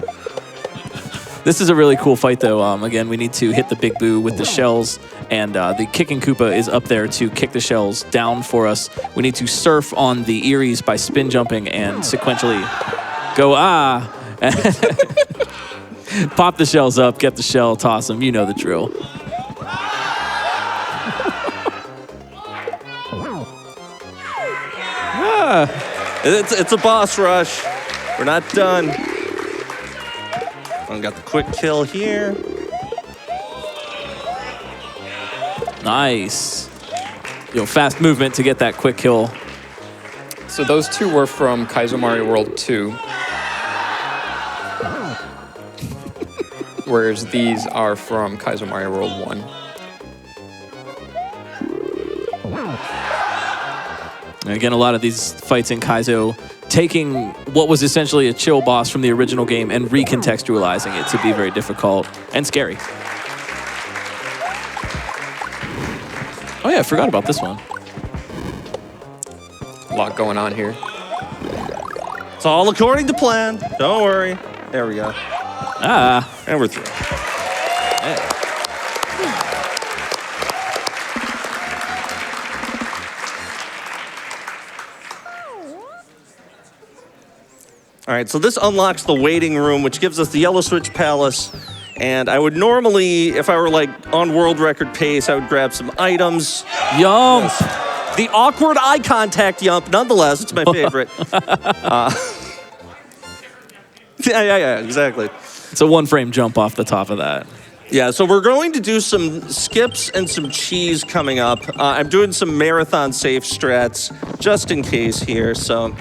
Speaker 2: This is a really cool fight, though. Again, we need to hit the big boo with the shells, and the kicking Koopa is up there to kick the shells down for us. We need to surf on the Eries by spin jumping and sequentially go, pop the shells up, get the shell, toss them. You know the drill.
Speaker 1: It's a boss rush. We're not done. I got the quick kill here.
Speaker 2: Nice. Yo, fast movement to get that quick kill.
Speaker 3: So those two were from Kaizo Mario World 2. Whereas these are from Kaizo Mario World 1.
Speaker 2: And again, a lot of these fights in Kaizo taking what was essentially a chill boss from the original game and recontextualizing it to be very difficult and scary. Oh yeah, I forgot about this one.
Speaker 3: A lot going on here.
Speaker 1: It's all according to plan. Don't worry. There we go. And we're through.
Speaker 2: Yeah.
Speaker 1: All right, so this unlocks the waiting room, which gives us the Yellow Switch Palace. And I would normally, if I were like on world record pace, I would grab some items.
Speaker 2: Yum!
Speaker 1: The awkward eye contact yump, nonetheless, it's my favorite. Yeah, exactly.
Speaker 2: It's a one-frame jump off the top of that.
Speaker 1: Yeah, so we're going to do some skips and some cheese coming up. I'm doing some marathon safe strats just in case here, so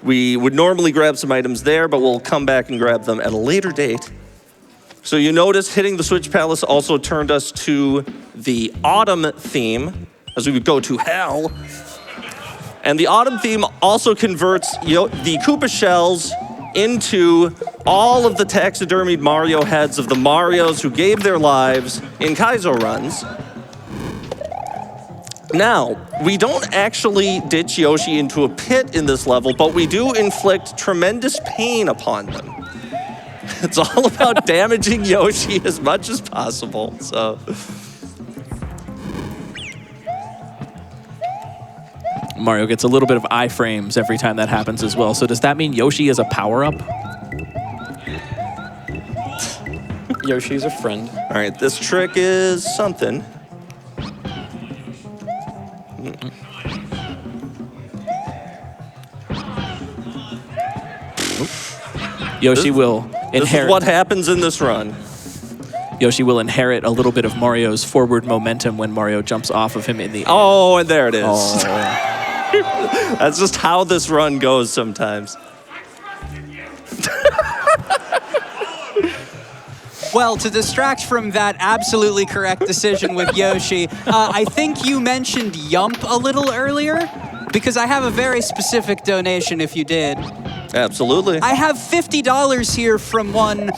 Speaker 1: we would normally grab some items there, but we'll come back and grab them at a later date. So you notice hitting the Switch Palace also turned us to the autumn theme. as we would go to hell. And the autumn theme also converts the Koopa shells into all of the taxidermied Mario heads of the Marios who gave their lives in Kaizo runs. Now, we don't actually ditch Yoshi into a pit in this level, but we do inflict tremendous pain upon them. It's all about damaging Yoshi as much as possible, so.
Speaker 2: Mario gets a little bit of iframes every time that happens as well. So does that mean Yoshi is a power-up?
Speaker 3: Yoshi's a friend.
Speaker 1: All right, this trick is something.
Speaker 2: Yoshi will inherit.
Speaker 1: This is what happens in this run.
Speaker 2: Yoshi will inherit a little bit of Mario's forward momentum when Mario jumps off of him in the air.
Speaker 1: Oh, and there it is.
Speaker 2: Oh.
Speaker 1: That's just how this run goes sometimes.
Speaker 4: Well, to distract from that absolutely correct decision with Yoshi, I think you mentioned Yump a little earlier, because I have a very specific donation if you did.
Speaker 1: Absolutely.
Speaker 4: I have $50 here from one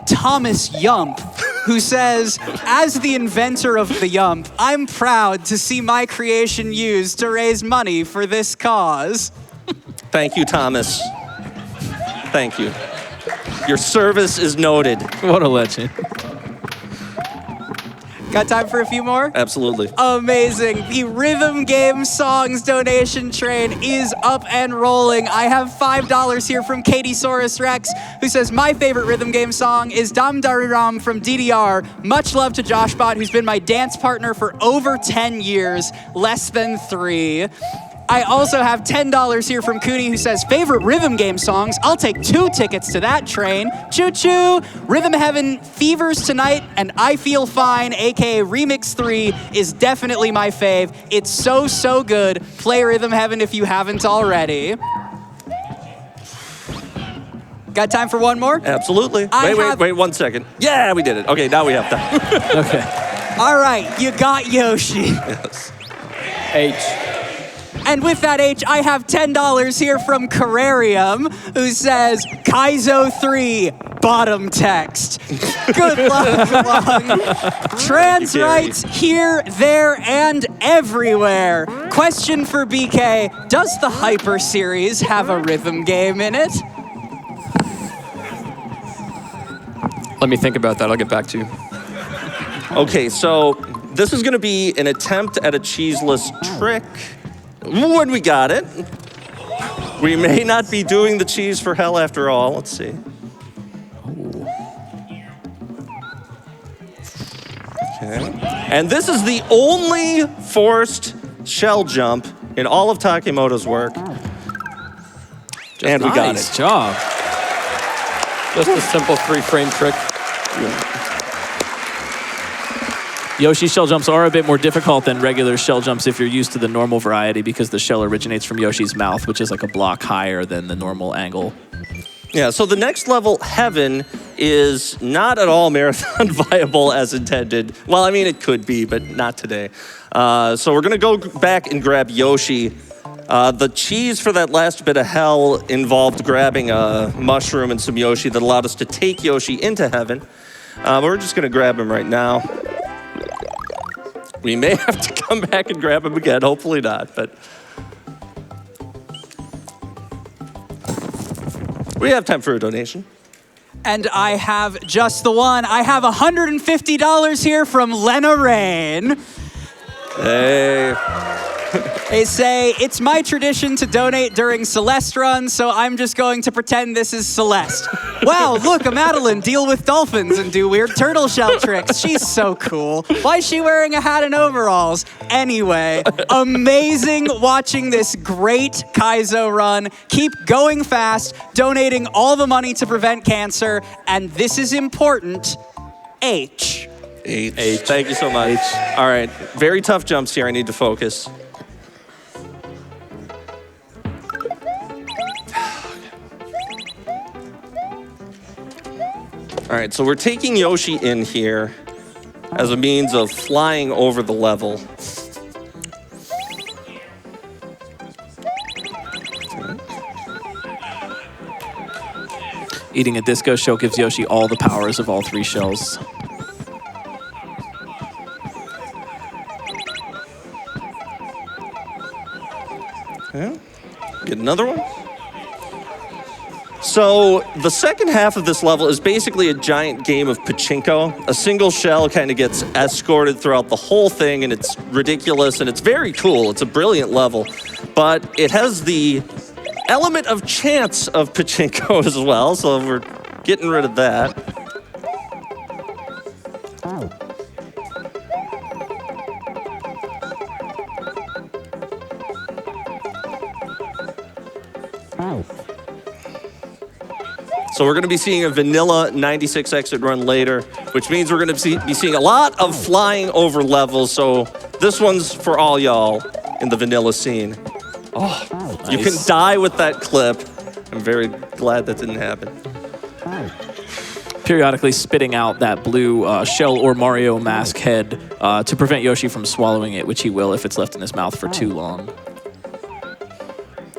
Speaker 4: Thomas Yump, who says, as the inventor of the Yump, I'm proud to see my creation used to raise money for this cause.
Speaker 1: Thank you, Thomas. Thank you. Your service is noted.
Speaker 2: What a legend.
Speaker 4: Got time for a few more?
Speaker 1: Absolutely.
Speaker 4: Amazing. The Rhythm Game Songs donation train is up and rolling. I have $5 here from Katie Saurus Rex, who says, my favorite rhythm game song is Dam Dariram from DDR. Much love to Joshbot, who's been my dance partner for over 10 years, less than 3. I also have $10 here from Cooney, who says, favorite rhythm game songs? I'll take 2 tickets to that train. Choo-choo! Rhythm Heaven, Fevers Tonight, and I Feel Fine, aka Remix 3, is definitely my fave. It's so, so good. Play Rhythm Heaven if you haven't already. Got time for one more?
Speaker 1: Absolutely. Wait, 1 second. Yeah, we did it. Okay, now we have time.
Speaker 2: Okay.
Speaker 4: All right, you got Yoshi.
Speaker 1: Yes.
Speaker 3: H.
Speaker 4: And with that H, I have $10 here from Carrarium, who says, Kaizo 3, bottom text. Good luck, Lung. Trans rights here, there, and everywhere. Question for BeeKaay, does the Hyper series have a rhythm game in it?
Speaker 3: Let me think about that. I'll get back to you.
Speaker 1: Okay, so this is going to be an attempt at a cheeseless trick. When we got it. We may not be doing the cheese for hell after all. Let's see. Okay. And this is the only forced shell jump in all of Takemoto's work. And we got it.
Speaker 2: Nice job.
Speaker 3: Just a simple 3-frame trick.
Speaker 2: Yoshi shell jumps are a bit more difficult than regular shell jumps if you're used to the normal variety, because the shell originates from Yoshi's mouth, which is like a block higher than the normal angle.
Speaker 1: Yeah, so the next level, Heaven, is not at all marathon viable as intended. Well, I mean, it could be, but not today. So we're going to go back and grab Yoshi. The cheese for that last bit of hell involved grabbing a mushroom and some Yoshi that allowed us to take Yoshi into Heaven. We're just going to grab him right now. We may have to come back and grab him again. Hopefully not, but we have time for a donation.
Speaker 4: And I have just the one. I have $150 here from Lena Rain.
Speaker 1: Hey.
Speaker 4: They say, it's my tradition to donate during Celeste runs, so I'm just going to pretend this is Celeste. Wow, look, a Madeline deal with dolphins and do weird turtle shell tricks. She's so cool. Why is she wearing a hat and overalls? Anyway, amazing watching this great Kaizo run. Keep going fast, donating all the money to prevent cancer, and this is important, H.
Speaker 1: H. Thank you so much. All right, very tough jumps here. I need to focus. All right, so we're taking Yoshi in here as a means of flying over the level.
Speaker 2: Eating a disco shell gives Yoshi all the powers of all 3 shells.
Speaker 1: Yeah. Get another one. So the second half of this level is basically a giant game of pachinko. A single shell kind of gets escorted throughout the whole thing, and it's ridiculous, and it's very cool. It's a brilliant level, but it has the element of chance of pachinko as well, so we're getting rid of that. So we're going to be seeing a vanilla 96 exit run later, which means we're going to be seeing a lot of flying over levels. So this one's for all y'all in the vanilla scene. Oh, nice. You can die with that clip. I'm very glad that didn't happen.
Speaker 2: Periodically spitting out that blue shell or Mario mask head to prevent Yoshi from swallowing it, which he will if it's left in his mouth for too long.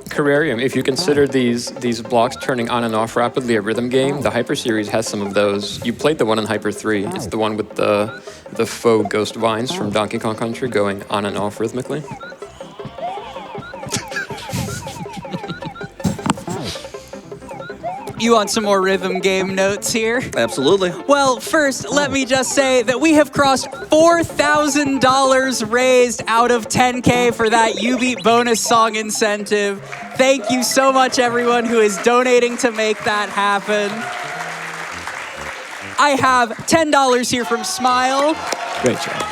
Speaker 3: Terrarium, if you consider these blocks turning on and off rapidly a rhythm game, the Hyper series has some of those. You played the one in Hyper 3. It's the one with the faux ghost vines from Donkey Kong Country going on and off rhythmically.
Speaker 4: You want some more rhythm game notes here?
Speaker 1: Absolutely.
Speaker 4: Well, first, let me just say that we have crossed $4,000 raised out of 10K for that You Beat bonus song incentive. Thank you so much, everyone who is donating to make that happen. I have $10 here from Smile.
Speaker 2: Great job.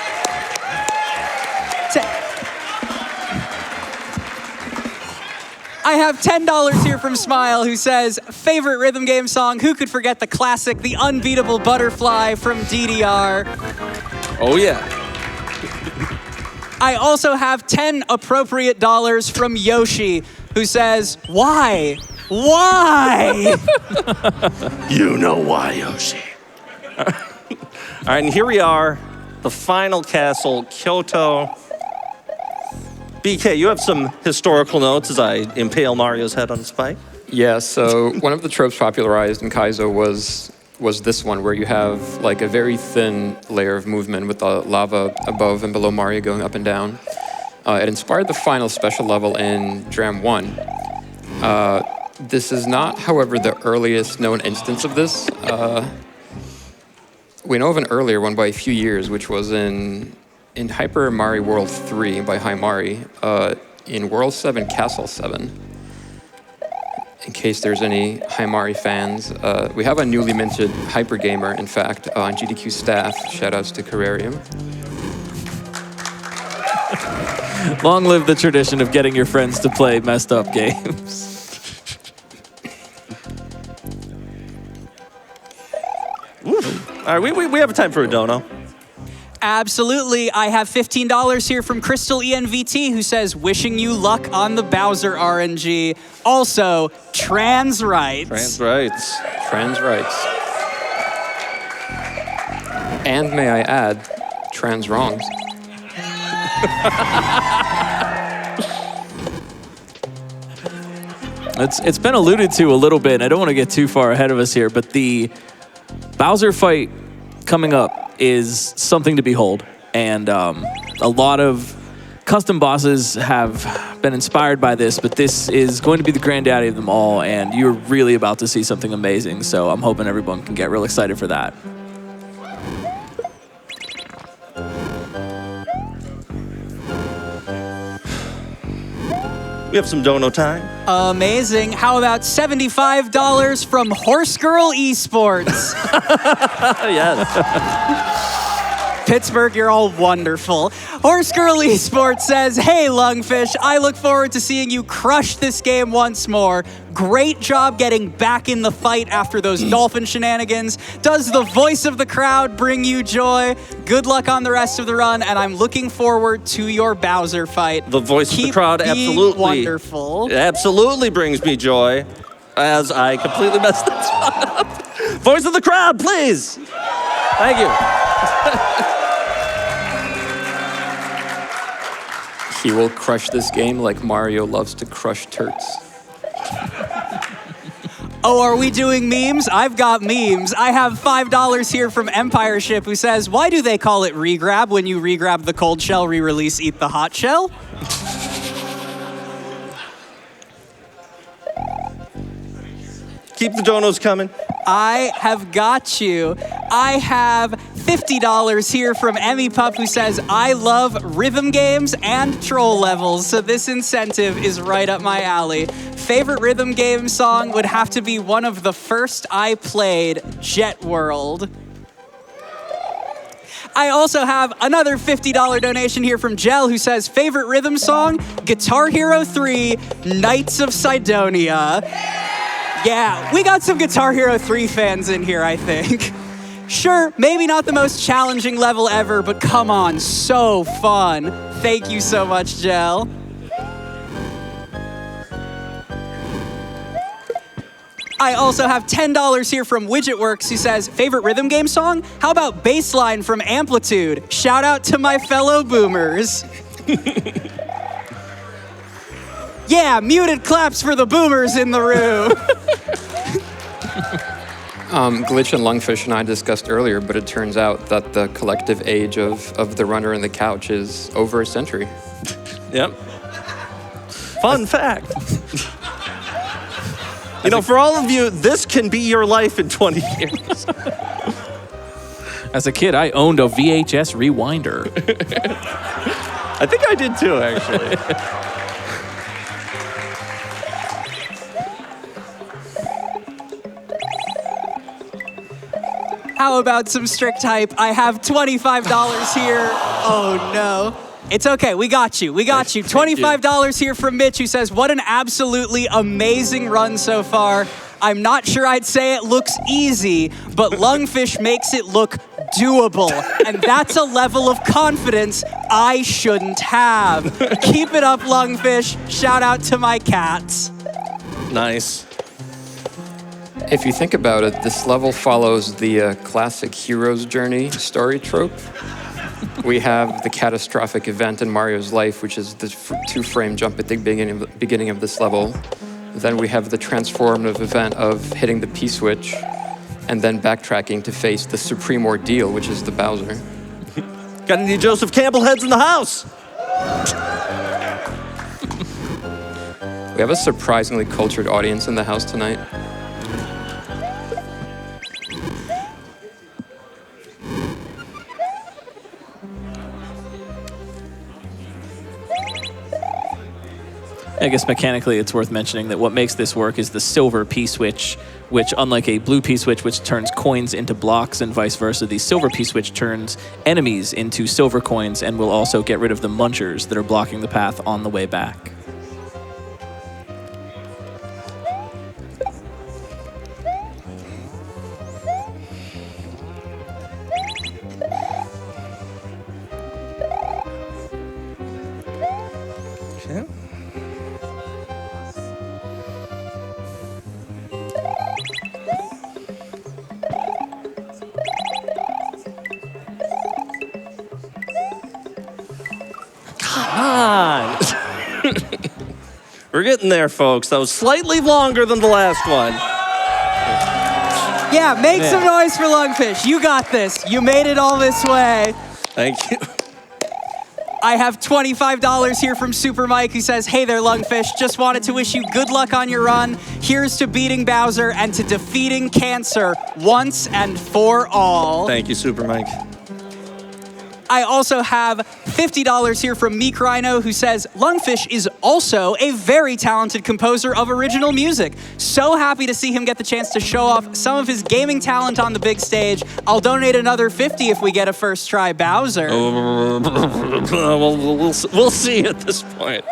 Speaker 4: I have $10 here from Smile, who says, favorite rhythm game song, who could forget the classic, the unbeatable Butterfly from DDR.
Speaker 1: Oh yeah.
Speaker 4: I also have 10 appropriate dollars from Yoshi, who says, why? Why?
Speaker 1: You know why, Yoshi. All right, and here we are, the final castle, Kyoto. BeeKaay, you have some historical notes as I impale Mario's head on a spike.
Speaker 3: Yeah, so one of the tropes popularized in Kaizo was this one, where you have like a very thin layer of movement with the lava above and below Mario going up and down. It inspired the final special level in Dram 1. This is not, however, the earliest known instance of this. We know of an earlier one by a few years, which was in Hyper Mario World 3 by Haimari, in World 7, Castle 7. In case there's any Haimari fans. We have a newly minted Hyper Gamer, in fact, on GDQ staff. Shoutouts to Terrarium.
Speaker 2: Long live the tradition of getting your friends to play messed up games.
Speaker 1: All right, we have time for a dono.
Speaker 4: Absolutely. I have $15 here from Crystal ENVT, who says, wishing you luck on the Bowser RNG. Also, trans rights.
Speaker 1: Trans rights.
Speaker 3: Trans rights. And may I add, trans wrongs.
Speaker 2: It's been alluded to a little bit, and I don't want to get too far ahead of us here, but the Bowser fight coming up is something to behold. And a lot of custom bosses have been inspired by this, but this is going to be the granddaddy of them all, and you're really about to see something amazing. So I'm hoping everyone can get real excited for that.
Speaker 1: We have some dono time.
Speaker 4: Amazing. How about $75 from Horse Girl Esports?
Speaker 1: Yes.
Speaker 4: Pittsburgh, you're all wonderful. Horse Girl Esports says, hey, Lungfish, I look forward to seeing you crush this game once more. Great job getting back in the fight after those dolphin shenanigans. Does the voice of the crowd bring you joy? Good luck on the rest of the run, and I'm looking forward to your Bowser fight.
Speaker 1: The voice of the crowd absolutely
Speaker 4: wonderful.
Speaker 1: It absolutely brings me joy, as I completely messed this up. Voice of the crowd, please. Thank you.
Speaker 3: He will crush this game like Mario loves to crush turts.
Speaker 4: Oh, are we doing memes? I've got memes. I have $5 here from Empire Ship who says, why do they call it regrab when you regrab the cold shell, re-release, eat the hot shell?
Speaker 1: Keep the donos coming.
Speaker 4: I have got you. I have $50 here from Emmy Pup who says, I love rhythm games and troll levels, so this incentive is right up my alley. Favorite rhythm game song would have to be one of the first I played, Jet World. I also have another $50 donation here from Jel who says, favorite rhythm song, Guitar Hero 3, Knights of Sidonia. Yeah, we got some Guitar Hero 3 fans in here, I think. Sure, maybe not the most challenging level ever, but come on, so fun. Thank you so much, Jel. I also have $10 here from Widgetworks who says, favorite rhythm game song? How about Bassline from Amplitude? Shout out to my fellow boomers. Yeah, muted claps for the boomers in the room.
Speaker 3: Glitch and Lungfish and I discussed earlier, but it turns out that the collective age of the runner and the couch is over a century.
Speaker 1: Yep. Fun fact. You know, for all of you, this can be your life in 20 years.
Speaker 2: As a kid, I owned a VHS rewinder.
Speaker 1: I think I did too, actually.
Speaker 4: How about some strict hype? I have $25 here. Oh no. It's okay, we got you, $25 here from Mitch who says, what an absolutely amazing run so far. I'm not sure I'd say it looks easy, but Lungfish makes it look doable. And that's a level of confidence I shouldn't have. Keep it up, Lungfish. Shout out to my cats.
Speaker 1: Nice.
Speaker 3: If you think about it, this level follows the classic hero's journey story trope. We have the catastrophic event in Mario's life, which is the two-frame jump at the beginning of this level. Then we have the transformative event of hitting the P-switch and then backtracking to face the supreme ordeal, which is the Bowser.
Speaker 1: Got any Joseph Campbell heads in the house?
Speaker 3: We have a surprisingly cultured audience in the house tonight.
Speaker 2: I guess mechanically it's worth mentioning that what makes this work is the silver P-switch, which unlike a blue P-switch which turns coins into blocks and vice versa, the silver P-switch turns enemies into silver coins and will also get rid of the munchers that are blocking the path on the way back.
Speaker 1: We're getting there, folks. That was slightly longer than the last one.
Speaker 4: Yeah, make some noise for Lungfish. You got this. You made it all this way.
Speaker 1: Thank you.
Speaker 4: I have $25 here from Super Mike who says, hey there, Lungfish. Just wanted to wish you good luck on your run. Here's to beating Bowser and to defeating cancer once and for all.
Speaker 1: Thank you, Super Mike.
Speaker 4: I also have $50 here from Meek Rhino who says, Lungfish is also a very talented composer of original music. So happy to see him get the chance to show off some of his gaming talent on the big stage. I'll donate another $50 if we get a first try Bowser.
Speaker 1: We'll see at this point.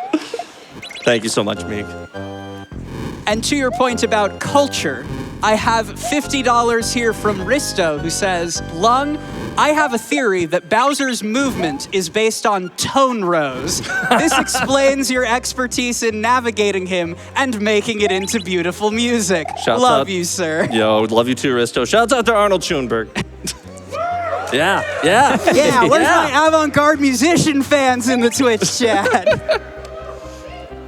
Speaker 1: Thank you so much, Meek.
Speaker 4: And to your point about culture, I have $50 here from Risto who says, Lung, I have a theory that Bowser's movement is based on tone rows. This explains your expertise in navigating him and making it into beautiful music. Love you, sir.
Speaker 1: Yo, love you too, Risto. Shouts out to Arnold Schoenberg. Yeah.
Speaker 4: Where's my avant-garde musician fans in the Twitch chat?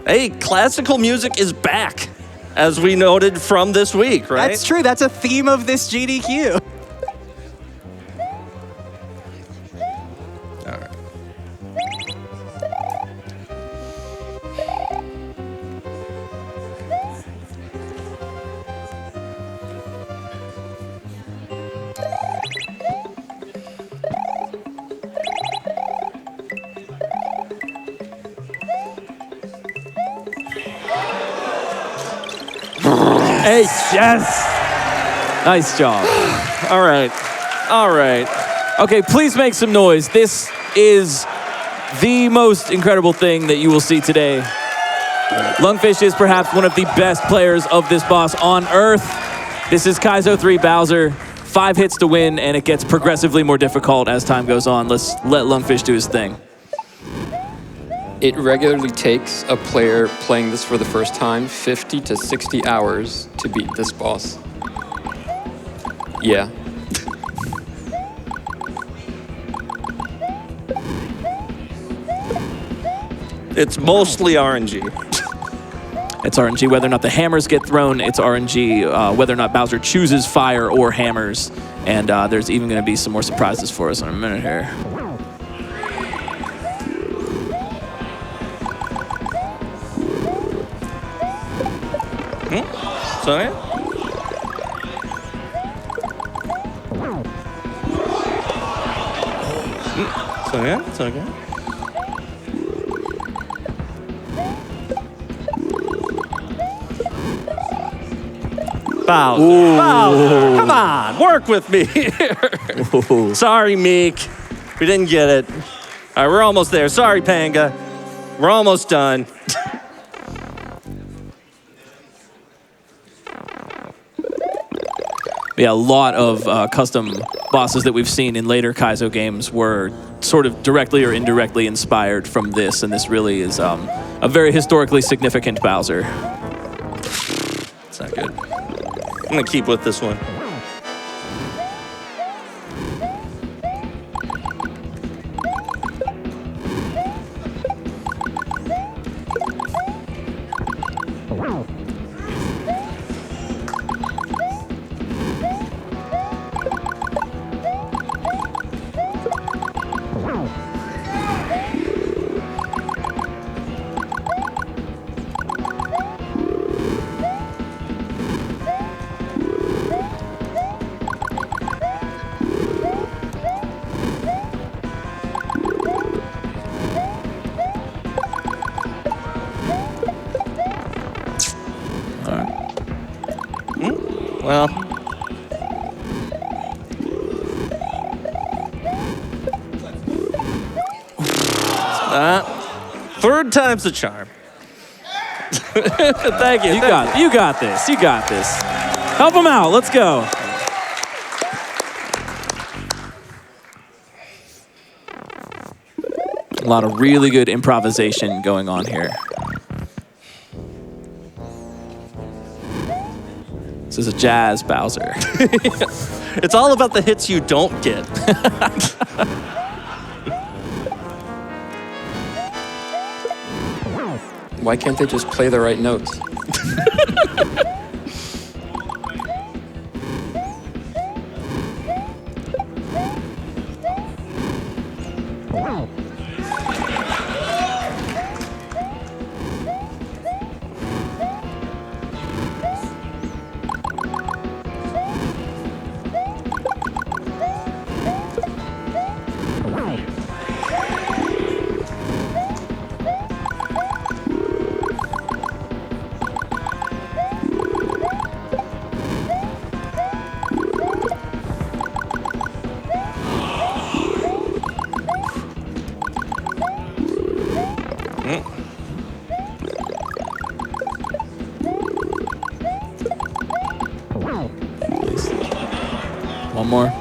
Speaker 1: Hey, classical music is back. as we noted from this week, right?
Speaker 4: That's true. That's a theme of this GDQ.
Speaker 1: All right.
Speaker 2: Hey, yes. Nice job.
Speaker 1: All right. All right.
Speaker 2: Okay, please make some noise. This is the most incredible thing that you will see today. Lungfish is perhaps one of the best players of this boss on Earth. This is Kaizo 3 Bowser. 5 hits to win, and it gets progressively more difficult as time goes on. Let's let Lungfish do his thing.
Speaker 3: It regularly takes a player playing this for the first time 50 to 60 hours to beat this boss. Yeah.
Speaker 1: It's mostly RNG.
Speaker 2: It's RNG whether or not the hammers get thrown. It's RNG whether or not Bowser chooses fire or hammers. And there's even going to be some more surprises for us in a minute here.
Speaker 1: So yeah. So yeah, it's okay. Bowser. Bowser, come on, work with me here. Sorry, Meek. We didn't get it. All right, we're almost there. Sorry, Panga. We're almost done.
Speaker 2: Yeah, a lot of custom bosses that we've seen in later Kaizo games were sort of directly or indirectly inspired from this, and this really is a very historically significant Bowser.
Speaker 1: It's not good. I'm gonna keep with this one. Well, third time's the charm. Thank you.
Speaker 2: You got this. You got this. Help him out. Let's go. A lot of really good improvisation going on here. This is a jazz Bowser.
Speaker 1: It's all about the hits you don't get.
Speaker 3: Why can't they just play the right notes?
Speaker 2: One more.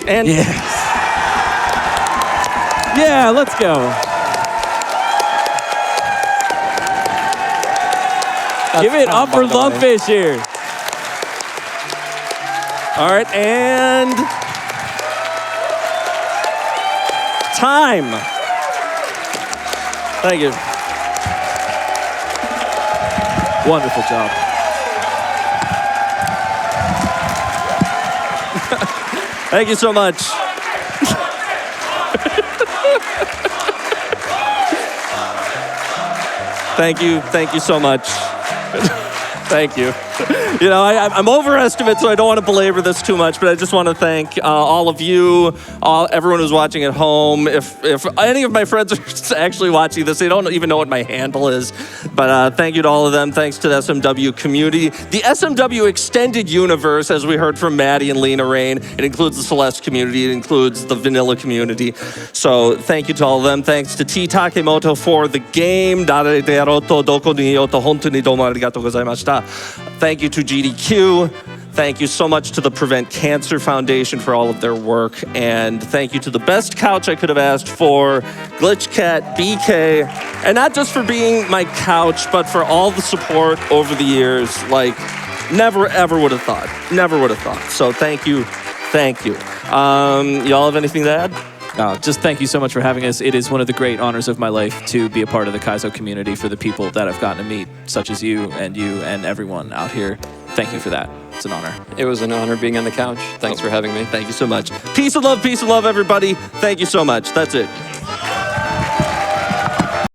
Speaker 1: And
Speaker 2: Yes. Yeah, let's go. Give it up for Lungfish here.
Speaker 1: all right, and time. Thank you.
Speaker 2: Wonderful job.
Speaker 1: Thank you so much. Thank you so much. Thank you. You know, I'm overestimated, so I don't want to belabor this too much, but I just want to thank all of you, everyone who's watching at home. If any of my friends are actually watching this, they don't even know what my handle is. But thank you to all of them. Thanks to the SMW community. The SMW extended universe, as we heard from Maddie and Lena Rain, it includes the Celeste community. It includes the Vanilla community. So thank you to all of them. Thanks to T. Takemoto for the game. Thank you to GDQ. Thank you so much to the Prevent Cancer Foundation for all of their work. And thank you to the best couch I could have asked for, GlitchCat, BeeKaay. And not just for being my couch, but for all the support over the years. Like, never, ever would have thought. Never would have thought. So thank you. Thank you. Y'all have anything to add?
Speaker 2: Just thank you so much for having us. It is one of the great honors of my life to be a part of the Kaizo community for the people that I've gotten to meet, such as you and everyone out here. Thank you for that. It's an honor.
Speaker 3: It was an honor being on the couch. Thanks for having me.
Speaker 1: Thank you so much. Peace and love, everybody. Thank you so much. That's it.